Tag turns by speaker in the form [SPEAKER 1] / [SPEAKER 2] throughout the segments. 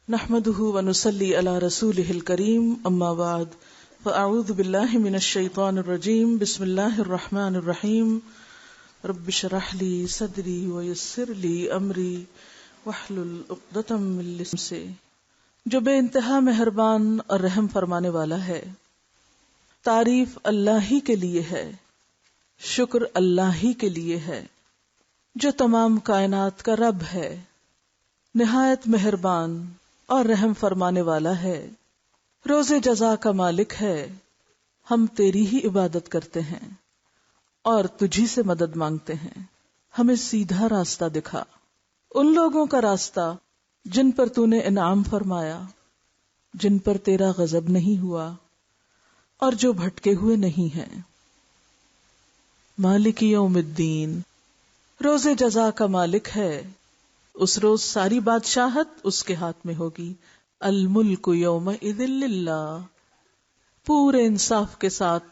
[SPEAKER 1] نحمده ونصلي على رسوله الكريم اما بعد فاعوذ بالله من الشيطان الرجيم بسم الله الرحمن الرحيم رب اشرح لي صدري ويسر لي امري واحلل عقدة من لساني جو بے انتہا مہربان اور رحم فرمانے والا ہے۔ تعریف اللہ ہی کے لیے ہے، شکر اللہ ہی کے لیے ہے جو تمام کائنات کا رب ہے، نہایت مہربان اور رحم فرمانے والا ہے، روز جزا کا مالک ہے۔ ہم تیری ہی عبادت کرتے ہیں اور تجھی سے مدد مانگتے ہیں، ہمیں سیدھا راستہ دکھا، ان لوگوں کا راستہ جن پر تو نے انعام فرمایا، جن پر تیرا غضب نہیں ہوا اور جو بھٹکے ہوئے نہیں ہیں۔ مالک یوم الدین، روز جزا کا مالک ہے، اس روز ساری بادشاہت اس کے ہاتھ میں ہوگی۔ الملک یومئذ للہ، پورے انصاف کے ساتھ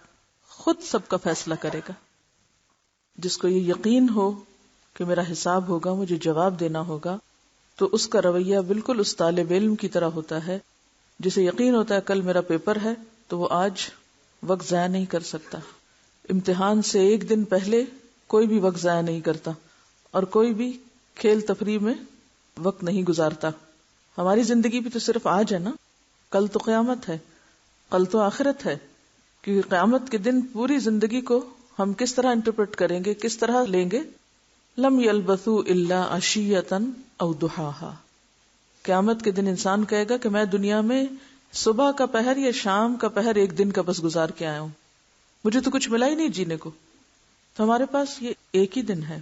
[SPEAKER 1] خود سب کا فیصلہ کرے گا۔ جس کو یہ یقین ہو کہ میرا حساب ہوگا، مجھے جواب دینا ہوگا، تو اس کا رویہ بالکل اس طالب علم کی طرح ہوتا ہے جسے یقین ہوتا ہے کل میرا پیپر ہے تو وہ آج وقت ضائع نہیں کر سکتا۔ امتحان سے ایک دن پہلے کوئی بھی وقت ضائع نہیں کرتا اور کوئی بھی کھیل تفریح میں وقت نہیں گزارتا۔ ہماری زندگی بھی تو صرف آج ہے نا، کل تو قیامت ہے، کل تو آخرت ہے، کیونکہ قیامت کے دن پوری زندگی کو ہم کس طرح انٹرپریٹ کریں گے، کس طرح لیں گے۔ لم یلبثوا الا عشیۃ او ضحاھا، قیامت کے دن انسان کہے گا کہ میں دنیا میں صبح کا پہر یا شام کا پہر ایک دن کا بس گزار کے آیا ہوں، مجھے تو کچھ ملا ہی نہیں جینے کو۔ تو ہمارے پاس یہ ایک ہی دن ہے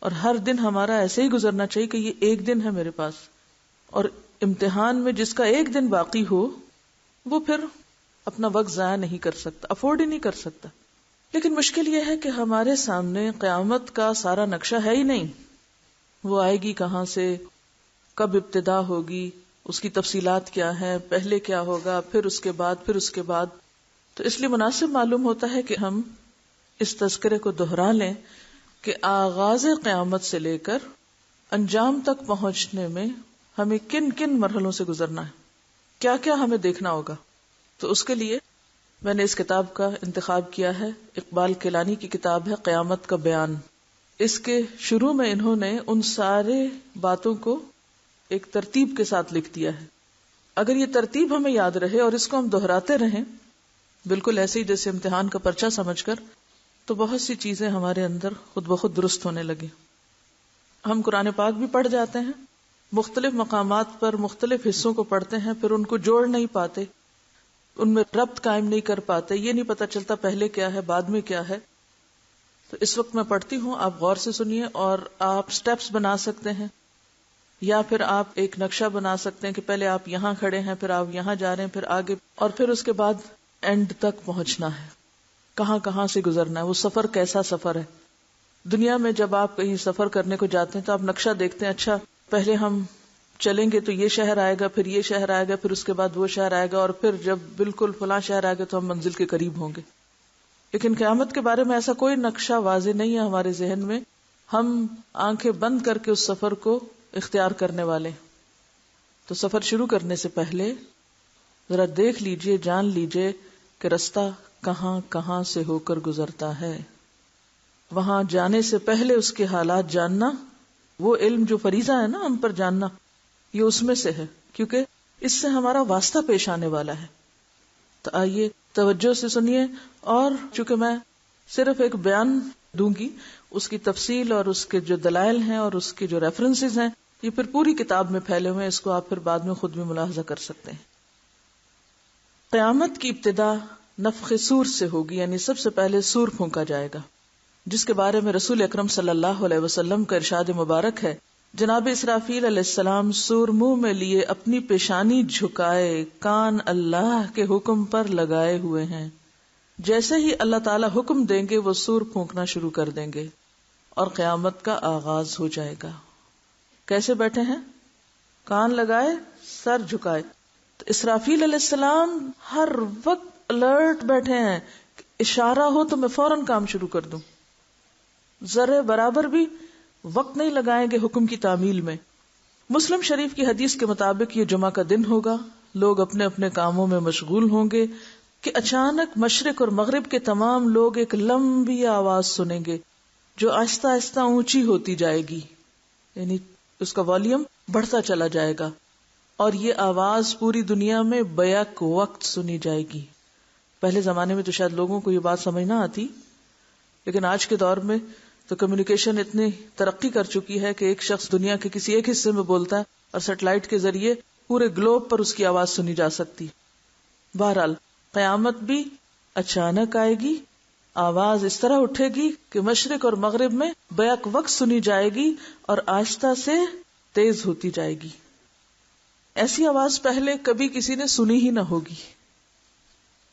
[SPEAKER 1] اور ہر دن ہمارا ایسے ہی گزرنا چاہیے کہ یہ ایک دن ہے میرے پاس۔ اور امتحان میں جس کا ایک دن باقی ہو وہ پھر اپنا وقت ضائع نہیں کر سکتا، افورڈ ہی نہیں کر سکتا۔ لیکن مشکل یہ ہے کہ ہمارے سامنے قیامت کا سارا نقشہ ہے ہی نہیں، وہ آئے گی کہاں سے، کب ابتدا ہوگی، اس کی تفصیلات کیا ہیں، پہلے کیا ہوگا، پھر اس کے بعد۔ تو اس لیے مناسب معلوم ہوتا ہے کہ ہم اس تذکرے کو دہرا لیں کہ آغاز قیامت سے لے کر انجام تک پہنچنے میں ہمیں کن کن مرحلوں سے گزرنا ہے، کیا کیا ہمیں دیکھنا ہوگا۔ تو اس کے لیے میں نے اس کتاب کا انتخاب کیا ہے، اقبال کیلانی کی کتاب ہے قیامت کا بیان۔ اس کے شروع میں انہوں نے ان سارے باتوں کو ایک ترتیب کے ساتھ لکھ دیا ہے۔ اگر یہ ترتیب ہمیں یاد رہے اور اس کو ہم دہراتے رہیں بالکل ایسے ہی جیسے امتحان کا پرچہ سمجھ کر، تو بہت سی چیزیں ہمارے اندر خود بخود درست ہونے لگی۔ ہم قرآن پاک بھی پڑھ جاتے ہیں، مختلف مقامات پر مختلف حصوں کو پڑھتے ہیں، پھر ان کو جوڑ نہیں پاتے، ان میں ربط قائم نہیں کر پاتے، یہ نہیں پتا چلتا پہلے کیا ہے بعد میں کیا ہے۔ تو اس وقت میں پڑھتی ہوں، آپ غور سے سنیے اور آپ سٹیپس بنا سکتے ہیں یا پھر آپ ایک نقشہ بنا سکتے ہیں کہ پہلے آپ یہاں کھڑے ہیں، پھر آپ یہاں جا رہے ہیں، پھر آگے، اور پھر اس کے بعد اینڈ تک پہنچنا ہے، کہاں کہاں سے گزرنا ہے، وہ سفر کیسا سفر ہے۔ دنیا میں جب آپ کہیں سفر کرنے کو جاتے ہیں تو آپ نقشہ دیکھتے ہیں، اچھا پہلے ہم چلیں گے تو یہ شہر آئے گا، پھر یہ شہر آئے گا، پھر اس کے بعد وہ شہر آئے گا، اور پھر جب بالکل فلاں شہر آئے گا تو ہم منزل کے قریب ہوں گے۔ لیکن قیامت کے بارے میں ایسا کوئی نقشہ واضح نہیں ہے ہمارے ذہن میں، ہم آنکھیں بند کر کے اس سفر کو اختیار کرنے والے۔ تو سفر شروع کرنے سے پہلے ذرا دیکھ لیجئے، جان لیجئے کہ رستہ کہاں کہاں سے ہو کر گزرتا ہے۔ وہاں جانے سے پہلے اس کے حالات جاننا، وہ علم جو فریضہ ہے نا ہم پر جاننا، یہ اس میں سے ہے، کیونکہ اس سے ہمارا واسطہ پیش آنے والا ہے۔ تو آئیے توجہ سے سنیے، اور چونکہ میں صرف ایک بیان دوں گی، اس کی تفصیل اور اس کے جو دلائل ہیں اور اس کے جو ریفرنسز ہیں یہ پھر پوری کتاب میں پھیلے ہوئے ہیں، اس کو آپ پھر بعد میں خود بھی ملاحظہ کر سکتے ہیں۔ قیامت کی ابتدا نفخ صور سے ہوگی، یعنی سب سے پہلے صور پھونکا جائے گا، جس کے بارے میں رسول اکرم صلی اللہ علیہ وسلم کا ارشاد مبارک ہے، جناب اسرافیل علیہ السلام صور منہ میں لیے اپنی پیشانی جھکائے کان اللہ کے حکم پر لگائے ہوئے ہیں۔ جیسے ہی اللہ تعالی حکم دیں گے وہ صور پھونکنا شروع کر دیں گے اور قیامت کا آغاز ہو جائے گا۔ کیسے بیٹھے ہیں؟ کان لگائے، سر جھکائے۔ تو اسرافیل علیہ السلام ہر وقت الرٹ بیٹھے ہیں، اشارہ ہو تو میں فوراً کام شروع کر دوں، ذرے برابر بھی وقت نہیں لگائیں گے حکم کی تعمیل میں۔ مسلم شریف کی حدیث کے مطابق یہ جمعہ کا دن ہوگا، لوگ اپنے اپنے کاموں میں مشغول ہوں گے کہ اچانک مشرق اور مغرب کے تمام لوگ ایک لمبی آواز سنیں گے جو آہستہ آہستہ اونچی ہوتی جائے گی، یعنی اس کا والیوم بڑھتا چلا جائے گا، اور یہ آواز پوری دنیا میں بیک وقت سنی جائے گی۔ پہلے زمانے میں تو شاید لوگوں کو یہ بات سمجھ نہ آتی، لیکن آج کے دور میں تو کمیونیکیشن اتنی ترقی کر چکی ہے کہ ایک شخص دنیا کے کسی ایک حصے میں بولتا ہے اور سیٹلائٹ کے ذریعے پورے گلوب پر اس کی آواز سنی جا سکتی۔ بہرحال قیامت بھی اچانک آئے گی، آواز اس طرح اٹھے گی کہ مشرق اور مغرب میں بیک وقت سنی جائے گی اور آہستہ سے تیز ہوتی جائے گی۔ ایسی آواز پہلے کبھی کسی نے سنی ہی نہ ہوگی۔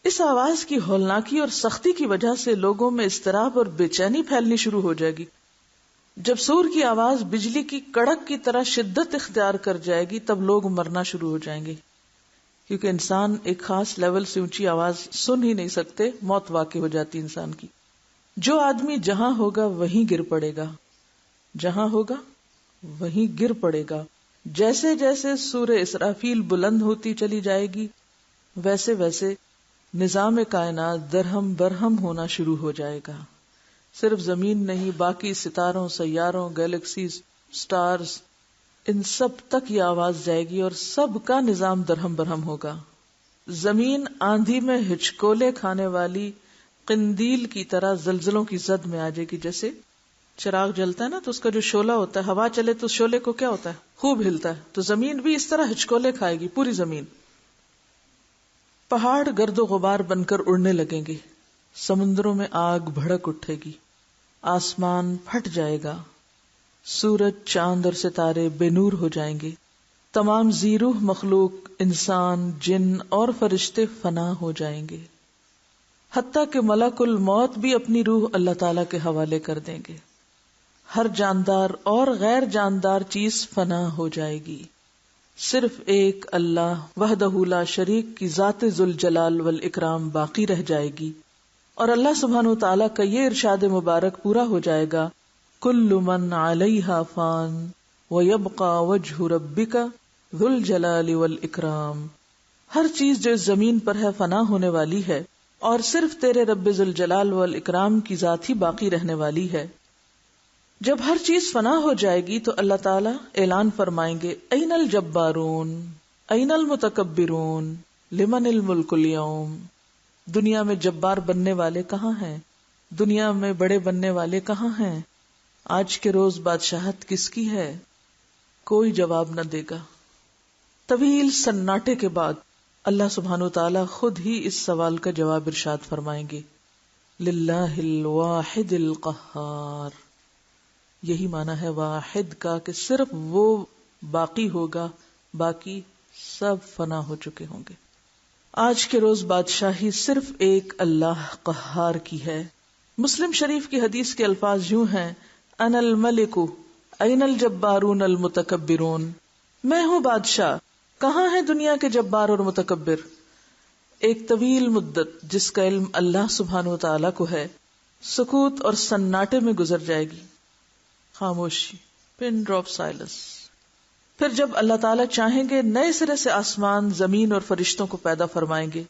[SPEAKER 1] اس آواز کی ہولناکی اور سختی کی وجہ سے لوگوں میں اضطراب اور بے چینی پھیلنی شروع ہو جائے گی۔ جب سور کی آواز بجلی کی کڑک کی طرح شدت اختیار کر جائے گی تب لوگ مرنا شروع ہو جائیں گے، کیونکہ انسان ایک خاص لیول سے اونچی آواز سن ہی نہیں سکتے، موت واقع ہو جاتی انسان کی۔ جو آدمی جہاں ہوگا وہیں گر پڑے گا، جہاں ہوگا وہیں گر پڑے گا۔ جیسے جیسے سورہ اسرافیل بلند ہوتی چلی جائے گی ویسے ویسے نظام کائنات درہم برہم ہونا شروع ہو جائے گا۔ صرف زمین نہیں، باقی ستاروں، سیاروں، گیلیکسیز، سٹارز، ان سب تک یہ آواز جائے گی اور سب کا نظام درہم برہم ہوگا۔ زمین آندھی میں ہچکولے کھانے والی قندیل کی طرح زلزلوں کی زد میں آ جائے گی۔ جیسے چراغ جلتا ہے نا تو اس کا جو شعلہ ہوتا ہے، ہوا چلے تو شعلے کو کیا ہوتا ہے؟ خوب ہلتا ہے۔ تو زمین بھی اس طرح ہچکولے کھائے گی، پوری زمین۔ پہاڑ گرد و غبار بن کر اڑنے لگیں گے، سمندروں میں آگ بھڑک اٹھے گی، آسمان پھٹ جائے گا، سورج، چاند اور ستارے بے نور ہو جائیں گے، تمام ذی روح مخلوق، انسان، جن اور فرشتے فنا ہو جائیں گے، حتیٰ کہ ملک الموت بھی اپنی روح اللہ تعالی کے حوالے کر دیں گے۔ ہر جاندار اور غیر جاندار چیز فنا ہو جائے گی، صرف ایک اللہ وحدہ لا شریک کی ذات ذوالجلال والاکرام باقی رہ جائے گی، اور اللہ سبحانہ وتعالی کا یہ ارشاد مبارک پورا ہو جائے گا، کل من علیہا فان ویبقى وجہ ربک ذو الجلال والاکرام۔ ہر چیز جو اس زمین پر ہے فنا ہونے والی ہے اور صرف تیرے رب ذوالجلال والاکرام کی ذات ہی باقی رہنے والی ہے۔ جب ہر چیز فنا ہو جائے گی تو اللہ تعالیٰ اعلان فرمائیں گے، این الجبارون این المتکبرون لمن الملک اليوم۔ دنیا میں جبار بننے والے کہاں ہیں؟ دنیا میں بڑے بننے والے کہاں ہیں؟ آج کے روز بادشاہت کس کی ہے؟ کوئی جواب نہ دے گا۔ طویل سناٹے کے بعد اللہ سبحانہ وتعالی خود ہی اس سوال کا جواب ارشاد فرمائیں گے، للہ الواحد القہار۔ یہی معنی ہے واحد کا کہ صرف وہ باقی ہوگا، باقی سب فنا ہو چکے ہوں گے۔ آج کے روز بادشاہی صرف ایک اللہ قہار کی ہے۔ مسلم شریف کی حدیث کے الفاظ یوں ہیں، انا الملک این الجبارون المتکبرون۔ میں ہوں بادشاہ، کہاں ہے دنیا کے جبار اور متکبر؟ ایک طویل مدت جس کا علم اللہ سبحانہ وتعالی کو ہے سکوت اور سناٹے میں گزر جائے گی، خاموشی، پن ڈراپ سائلنس۔ پھر جب اللہ تعالیٰ چاہیں گے نئے سرے سے آسمان، زمین اور فرشتوں کو پیدا فرمائیں گے۔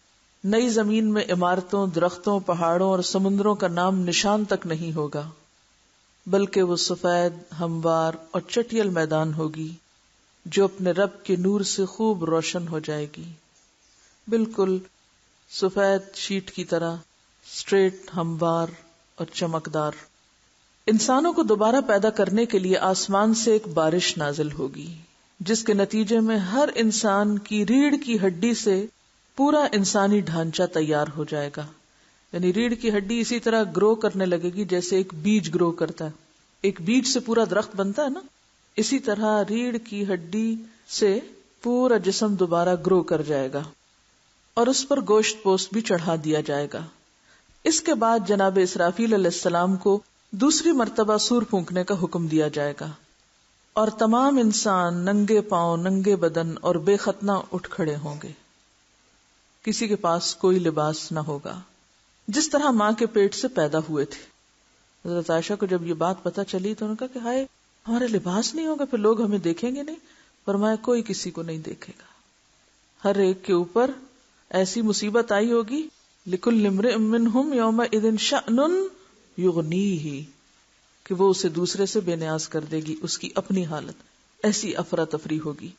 [SPEAKER 1] نئی زمین میں عمارتوں، درختوں، پہاڑوں اور سمندروں کا نام نشان تک نہیں ہوگا، بلکہ وہ سفید، ہموار اور چٹیل میدان ہوگی جو اپنے رب کے نور سے خوب روشن ہو جائے گی، بالکل سفید شیٹ کی طرح، اسٹریٹ، ہموار اور چمکدار۔ انسانوں کو دوبارہ پیدا کرنے کے لیے آسمان سے ایک بارش نازل ہوگی جس کے نتیجے میں ہر انسان کی ریڑھ کی ہڈی سے پورا انسانی ڈھانچہ تیار ہو جائے گا۔ یعنی ریڑھ کی ہڈی اسی طرح گرو کرنے لگے گی جیسے ایک بیج گرو کرتا ہے، ایک بیج سے پورا درخت بنتا ہے نا، اسی طرح ریڑھ کی ہڈی سے پورا جسم دوبارہ گرو کر جائے گا اور اس پر گوشت پوست بھی چڑھا دیا جائے گا۔ اس کے بعد جناب اسرافیل علیہ السلام کو دوسری مرتبہ سور پھونکنے کا حکم دیا جائے گا اور تمام انسان ننگے پاؤں، ننگے بدن اور بے ختنہ اٹھ کھڑے ہوں گے، کسی کے پاس کوئی لباس نہ ہوگا، جس طرح ماں کے پیٹ سے پیدا ہوئے تھے۔ حضرت عائشہ کو جب یہ بات پتہ چلی تو انہوں نے کہا کہ ہائے، ہمارا لباس نہیں ہوگا، پھر لوگ ہمیں دیکھیں گے نہیں۔ فرمایا کوئی کسی کو نہیں دیکھے گا. ہر ایک کے اوپر ایسی مصیبت آئی ہوگی لِكُلِّ امْرِئٍ مِّنْهُمْ يَوْمَئِذٍ شَأْنٌ يُغْنِيهِ کہ وہ اسے دوسرے سے بے نیاز کر دے گی، اس کی اپنی حالت ایسی افراتفری ہوگی.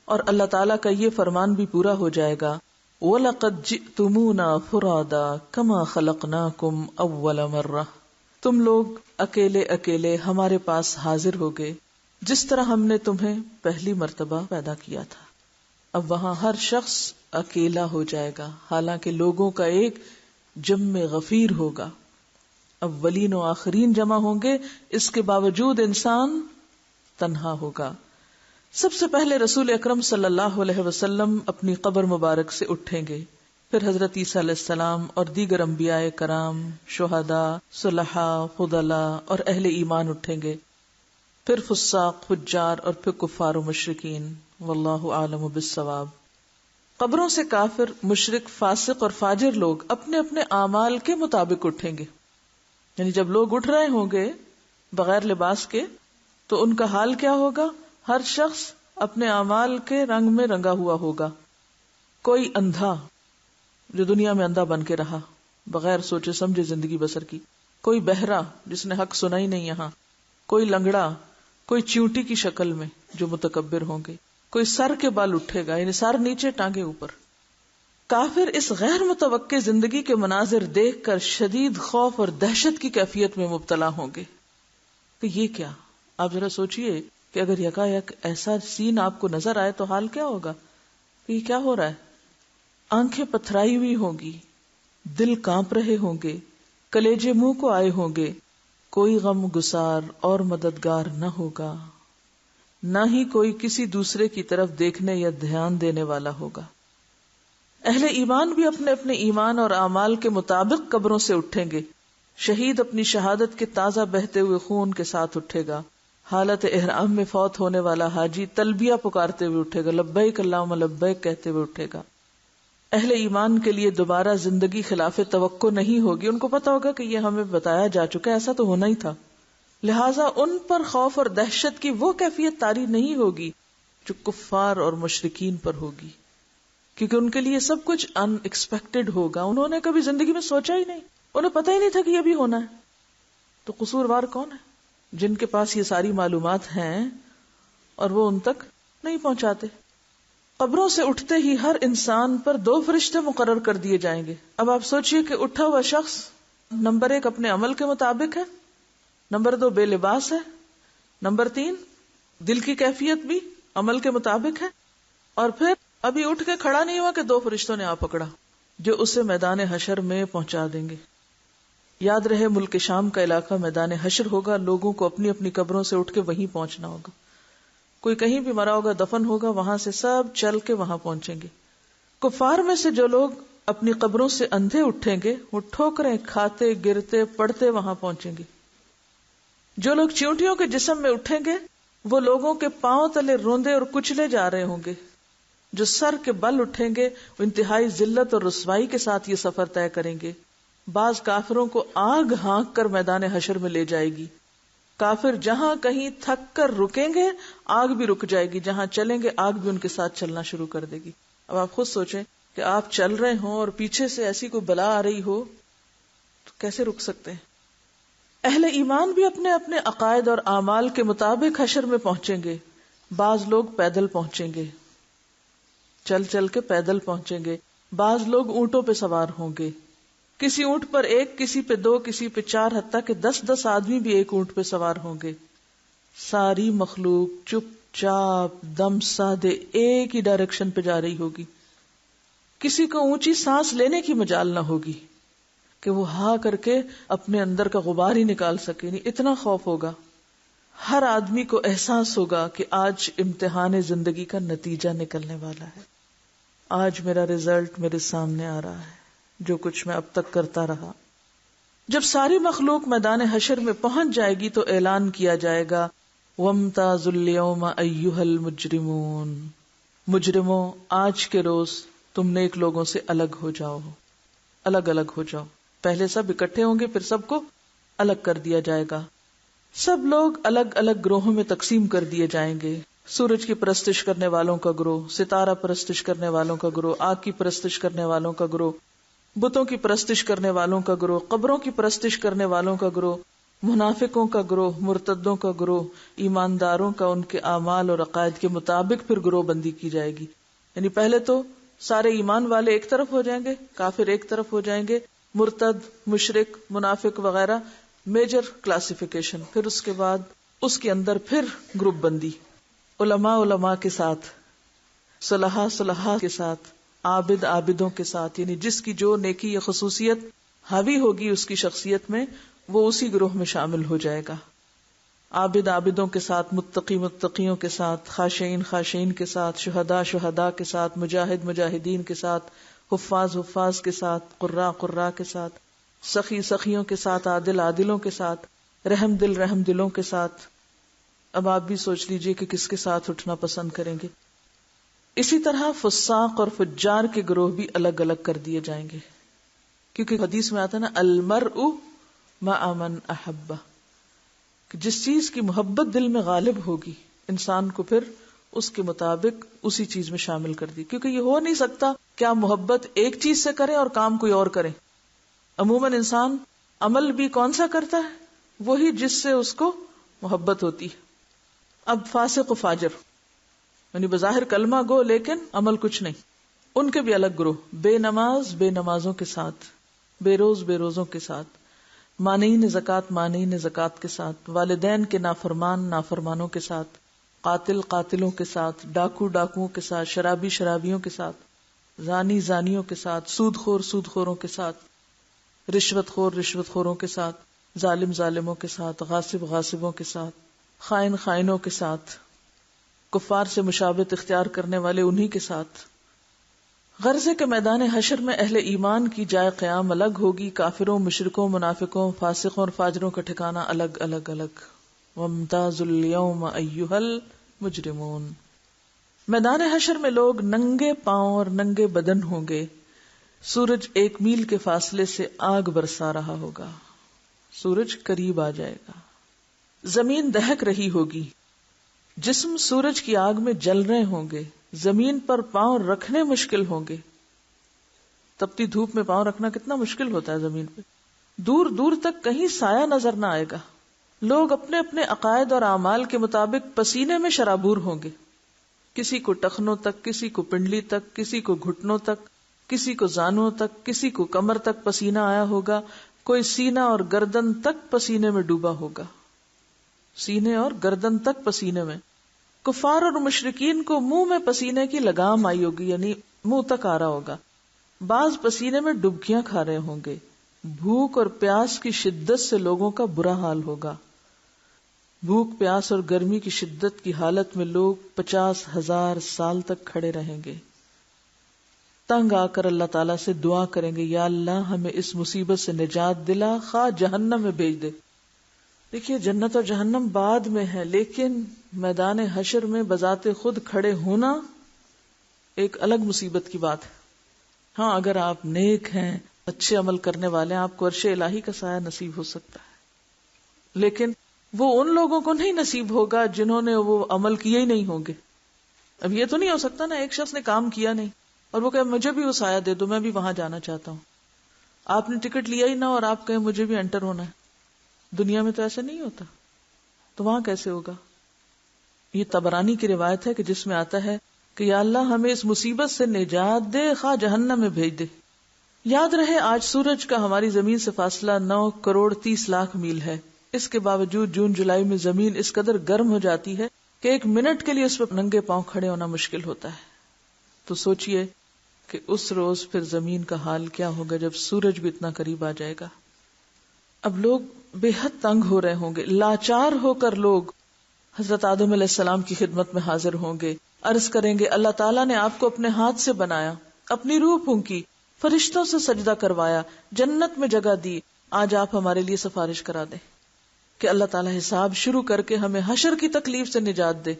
[SPEAKER 1] اور اللہ تعالیٰ کا یہ فرمان بھی پورا ہو جائے گا وَلَقَدْ جِئْتُمُونَا فُرَادَا كَمَا خَلَقْنَاكُمْ أَوَّلَ مَرَّةٍ تم لوگ اکیلے اکیلے ہمارے پاس حاضر ہو گئے جس طرح ہم نے تمہیں پہلی مرتبہ پیدا کیا تھا. اب وہاں ہر شخص اکیلا ہو جائے گا، حالانکہ لوگوں کا ایک جمع غفیر ہوگا. اولین و آخرین جمع ہوں گے، اس کے باوجود انسان تنہا ہوگا. سب سے پہلے رسول اکرم صلی اللہ علیہ وسلم اپنی قبر مبارک سے اٹھیں گے، پھر حضرت عیسیٰ علیہ السلام اور دیگر انبیاء کرام، شہداء، صلحاء، فضلاء اور اہل ایمان اٹھیں گے، پھر فساق، فجار اور پھر کفار و مشرکین. واللہ عالم بالصواب. قبروں سے کافر، مشرک، فاسق اور فاجر لوگ اپنے اپنے اعمال کے مطابق اٹھیں گے. یعنی جب لوگ اٹھ رہے ہوں گے بغیر لباس کے تو ان کا حال کیا ہوگا؟ ہر شخص اپنے اعمال کے رنگ میں رنگا ہوا ہوگا. کوئی اندھا جو دنیا میں اندھا بن کے رہا بغیر سوچے سمجھے زندگی بسر کی، کوئی بہرا جس نے حق سنا ہی نہیں یہاں، کوئی لنگڑا، کوئی چیونٹی کی شکل میں جو متکبر ہوں گے، کوئی سر کے بال اٹھے گا یعنی سر نیچے ٹانگے اوپر. کافر اس غیر متوقع زندگی کے مناظر دیکھ کر شدید خوف اور دہشت کی کیفیت میں مبتلا ہوں گے کہ یہ کیا. آپ ذرا سوچئے کہ اگر یکایک ایسا سین آپ کو نظر آئے تو حال کیا ہوگا کہ یہ کیا ہو رہا ہے. آنکھیں پتھرائی ہوئی ہوں گی، دل کانپ رہے ہوں گے، کلیجے منہ کو آئے ہوں گے. کوئی غم گسار اور مددگار نہ ہوگا، نہ ہی کوئی کسی دوسرے کی طرف دیکھنے یا دھیان دینے والا ہوگا. اہل ایمان بھی اپنے اپنے ایمان اور اعمال کے مطابق قبروں سے اٹھیں گے. شہید اپنی شہادت کے تازہ بہتے ہوئے خون کے ساتھ اٹھے گا. حالت احرام میں فوت ہونے والا حاجی تلبیہ پکارتے ہوئے اٹھے گا، لبیک اللہم لبیک کہتے ہوئے اٹھے گا. اہل ایمان کے لیے دوبارہ زندگی خلاف توقع نہیں ہوگی. ان کو پتا ہوگا کہ یہ ہمیں بتایا جا چکا ہے، ایسا تو ہونا ہی تھا. لہٰذا ان پر خوف اور دہشت کی وہ کیفیت طاری نہیں ہوگی جو کفار اور مشرکین پر ہوگی، کیونکہ ان کے لیے سب کچھ ان ایکسپیکٹڈ ہوگا. انہوں نے کبھی زندگی میں سوچا ہی نہیں، انہیں پتہ ہی نہیں تھا کہ یہ بھی ہونا ہے. تو قصوروار کون ہے؟ جن کے پاس یہ ساری معلومات ہیں اور وہ ان تک نہیں پہنچاتے. قبروں سے اٹھتے ہی ہر انسان پر 2 فرشتے مقرر کر دیے جائیں گے. اب آپ سوچئے کہ اٹھا ہوا شخص نمبر 1 اپنے عمل کے مطابق ہے، نمبر 2 بے لباس ہے، نمبر 3 دل کی کیفیت بھی عمل کے مطابق ہے، اور پھر ابھی اٹھ کے کھڑا نہیں ہوا کہ 2 فرشتوں نے آ پکڑا جو اسے میدان حشر میں پہنچا دیں گے. یاد رہے ملک شام کا علاقہ میدان حشر ہوگا. لوگوں کو اپنی اپنی قبروں سے اٹھ کے وہیں پہنچنا ہوگا. کوئی کہیں بھی مرا ہوگا دفن ہوگا، وہاں سے سب چل کے وہاں پہنچیں گے. کفار میں سے جو لوگ اپنی قبروں سے اندھے اٹھیں گے وہ ٹھوکریں کھاتے گرتے پڑتے وہاں پہنچیں گے. جو لوگ چیونٹیوں کے جسم میں اٹھیں گے وہ لوگوں کے پاؤں تلے روندے اور کچلے جا رہے ہوں گے. جو سر کے بل اٹھیں گے وہ انتہائی ذلت اور رسوائی کے ساتھ یہ سفر طے کریں گے. بعض کافروں کو آگ ہانک کر میدان حشر میں لے جائے گی. کافر جہاں کہیں تھک کر رکیں گے آگ بھی رک جائے گی، جہاں چلیں گے آگ بھی ان کے ساتھ چلنا شروع کر دے گی. اب آپ خود سوچیں کہ آپ چل رہے ہوں اور پیچھے سے ایسی کوئی بلا آ رہی ہو تو کیسے رک سکتے ہیں. اہل ایمان بھی اپنے اپنے عقائد اور اعمال کے مطابق حشر میں پہنچیں گے. بعض لوگ پیدل پہنچیں گے، چل چل کے پیدل پہنچیں گے. بعض لوگ اونٹوں پہ سوار ہوں گے، کسی اونٹ پر 1، کسی پہ 2، کسی پہ 4، حتیٰ کہ 10 آدمی بھی ایک اونٹ پہ سوار ہوں گے. ساری مخلوق چپ چاپ دم سادے ایک ہی ڈائریکشن پہ جا رہی ہوگی. کسی کو اونچی سانس لینے کی مجال نہ ہوگی کہ وہ ہا کر کے اپنے اندر کا غبار ہی نکال سکے. نہیں، اتنا خوف ہوگا. ہر آدمی کو احساس ہوگا کہ آج امتحان زندگی کا نتیجہ نکلنے والا ہے. آج میرا رزلٹ میرے سامنے آ رہا ہے، جو کچھ میں اب تک کرتا رہا. جب ساری مخلوق میدان حشر میں پہنچ جائے گی تو اعلان کیا جائے گا وَامْتَازُوا الْيَوْمَ أَيُّهَا الْمُجْرِمُونَ، مجرموں آج کے روز تم نیک لوگوں سے الگ ہو جاؤ، الگ الگ ہو جاؤ. پہلے سب اکٹھے ہوں گے، پھر سب کو الگ کر دیا جائے گا. سب لوگ الگ الگ گروہوں میں تقسیم کر دیے جائیں گے. سورج کی پرستش کرنے والوں کا گروہ، ستارہ پرستش کرنے والوں کا گروہ، آگ کی پرستش کرنے والوں کا گروہ، بتوں کی پرستش کرنے والوں کا گروہ، قبروں کی پرستش کرنے والوں کا گروہ، منافقوں کا گروہ، مرتدوں کا گروہ، ایمانداروں کا ان کے اعمال اور عقائد کے مطابق پھر گروہ بندی کی جائے گی. یعنی پہلے تو سارے ایمان والے ایک طرف ہو جائیں گے، کافر ایک طرف ہو جائیں گے، مرتد، مشرک، منافق وغیرہ میجر کلاسیفیکیشن. پھر اس کے بعد اس کے اندر پھر گروپ بندی، علماء کے ساتھ، صلحاء کے ساتھ، عابدوں کے ساتھ. یعنی جس کی جو نیکی یا خصوصیت حاوی ہوگی اس کی شخصیت میں، وہ اسی گروہ میں شامل ہو جائے گا. عابدوں کے ساتھ، متقیوں کے ساتھ، خاشعین کے ساتھ، شہداء کے ساتھ، مجاہدین کے ساتھ، حفاظ کے ساتھ، قراء کے ساتھ، سخیوں کے ساتھ، عادلوں کے ساتھ، رحم دلوں کے ساتھ. اب آپ بھی سوچ لیجئے کہ کس کے ساتھ اٹھنا پسند کریں گے. اسی طرح فساق اور فجار کے گروہ بھی الگ الگ کر دیے جائیں گے، کیونکہ حدیث میں آتا ہے نا المرء مع من احب، کہ جس چیز کی محبت دل میں غالب ہوگی انسان کو پھر اس کے مطابق اسی چیز میں شامل کر دی. کیونکہ یہ ہو نہیں سکتا کہ آپ محبت ایک چیز سے کریں اور کام کوئی اور کریں. عموماً انسان عمل بھی کون سا کرتا ہے؟ وہی جس سے اس کو محبت ہوتی ہے. اب فاسق و فاجر یعنی بظاہر کلمہ گو لیکن عمل کچھ نہیں، ان کے بھی الگ گروہ. بے نمازوں کے ساتھ، بے روزوں کے ساتھ، مانعین زکوٰۃ کے ساتھ، والدین کے نافرمانوں کے ساتھ، قاتلوں کے ساتھ، ڈاکوؤں کے ساتھ، شرابیوں کے ساتھ، زانیوں کے ساتھ، سودخوروں کے ساتھ، رشوت خوروں کے ساتھ، ظالموں کے ساتھ، غاصبوں کے ساتھ، خائنوں کے ساتھ، کفار سے مشابہت اختیار کرنے والے انہی کے ساتھ. غرضے کے میدان حشر میں اہل ایمان کی جائے قیام الگ ہوگی، کافروں، مشرکوں، منافقوں، فاسقوں اور فاجروں کا ٹھکانہ الگ. وامتازوا اليوم ایھا المجرمون. میدان حشر میں لوگ ننگے پاؤں اور ننگے بدن ہوں گے. سورج 1 میل کے فاصلے سے آگ برسا رہا ہوگا، سورج قریب آ جائے گا. زمین دہک رہی ہوگی، جسم سورج کی آگ میں جل رہے ہوں گے، زمین پر پاؤں رکھنے مشکل ہوں گے. تپتی دھوپ میں پاؤں رکھنا کتنا مشکل ہوتا ہے زمین پہ. دور تک کہیں سایہ نظر نہ آئے گا. لوگ اپنے اپنے عقائد اور اعمال کے مطابق پسینے میں شرابور ہوں گے. کسی کو ٹخنوں تک، کسی کو پنڈلی تک، کسی کو گھٹنوں تک، کسی کو زانوں تک، کسی کو کمر تک پسینہ آیا ہوگا. کوئی سینہ اور گردن تک پسینے میں ڈوبا ہوگا، سینے اور گردن تک پسینے میں. کفار اور مشرکین کو منہ میں پسینے کی لگام آئی ہوگی، یعنی منہ تک آ رہا ہوگا. بعض پسینے میں ڈبکیاں کھا رہے ہوں گے. بھوک اور پیاس کی شدت سے لوگوں کا برا حال ہوگا. بھوک، پیاس اور گرمی کی شدت کی حالت میں لوگ 50,000 سال تک کھڑے رہیں گے. تنگ آ کر اللہ تعالیٰ سے دعا کریں گے، یا اللہ ہمیں اس مصیبت سے نجات دلا، خواہ جہنم میں بھیج دے. دیکھیے جنت اور جہنم بعد میں ہے، لیکن میدان حشر میں بذات خود کھڑے ہونا ایک الگ مصیبت کی بات ہے. ہاں اگر آپ نیک ہیں، اچھے عمل کرنے والے ہیں، آپ کو عرش الہی کا سایہ نصیب ہو سکتا ہے، لیکن وہ ان لوگوں کو نہیں نصیب ہوگا جنہوں نے وہ عمل کیے ہی نہیں ہوں گے. اب یہ تو نہیں ہو سکتا نا ایک شخص نے کام کیا نہیں اور وہ کہ مجھے بھی وہ سایہ دے دو، میں بھی وہاں جانا چاہتا ہوں. آپ نے ٹکٹ لیا ہی نہ اور آپ کہیں مجھے بھی انٹر ہونا ہے. دنیا میں تو ایسا نہیں ہوتا، تو وہاں کیسے ہوگا؟ یہ طبرانی کی روایت ہے کہ جس میں آتا ہے کہ یا اللہ ہمیں اس مصیبت سے نجات دے، خواہ جہنم میں بھیج دے. یاد رہے آج سورج کا ہماری زمین سے فاصلہ 9,30,00,000 میل ہے. اس کے باوجود جون جولائی میں زمین اس قدر گرم ہو جاتی ہے کہ 1 منٹ کے لیے اس پر ننگے پاؤں کھڑے ہونا مشکل ہوتا ہے. تو سوچئے کہ اس روز پھر زمین کا حال کیا ہوگا جب سورج بھی اتنا قریب آ جائے گا. اب لوگ بے حد تنگ ہو رہے ہوں گے، لاچار ہو کر لوگ حضرت آدم علیہ السلام کی خدمت میں حاضر ہوں گے. عرض کریں گے اللہ تعالیٰ نے آپ کو اپنے ہاتھ سے بنایا، اپنی روح پھونکی، فرشتوں سے سجدہ کروایا، جنت میں جگہ دی، آج آپ ہمارے لیے سفارش کرا دیں کہ اللہ تعالیٰ حساب شروع کر کے ہمیں حشر کی تکلیف سے نجات دے.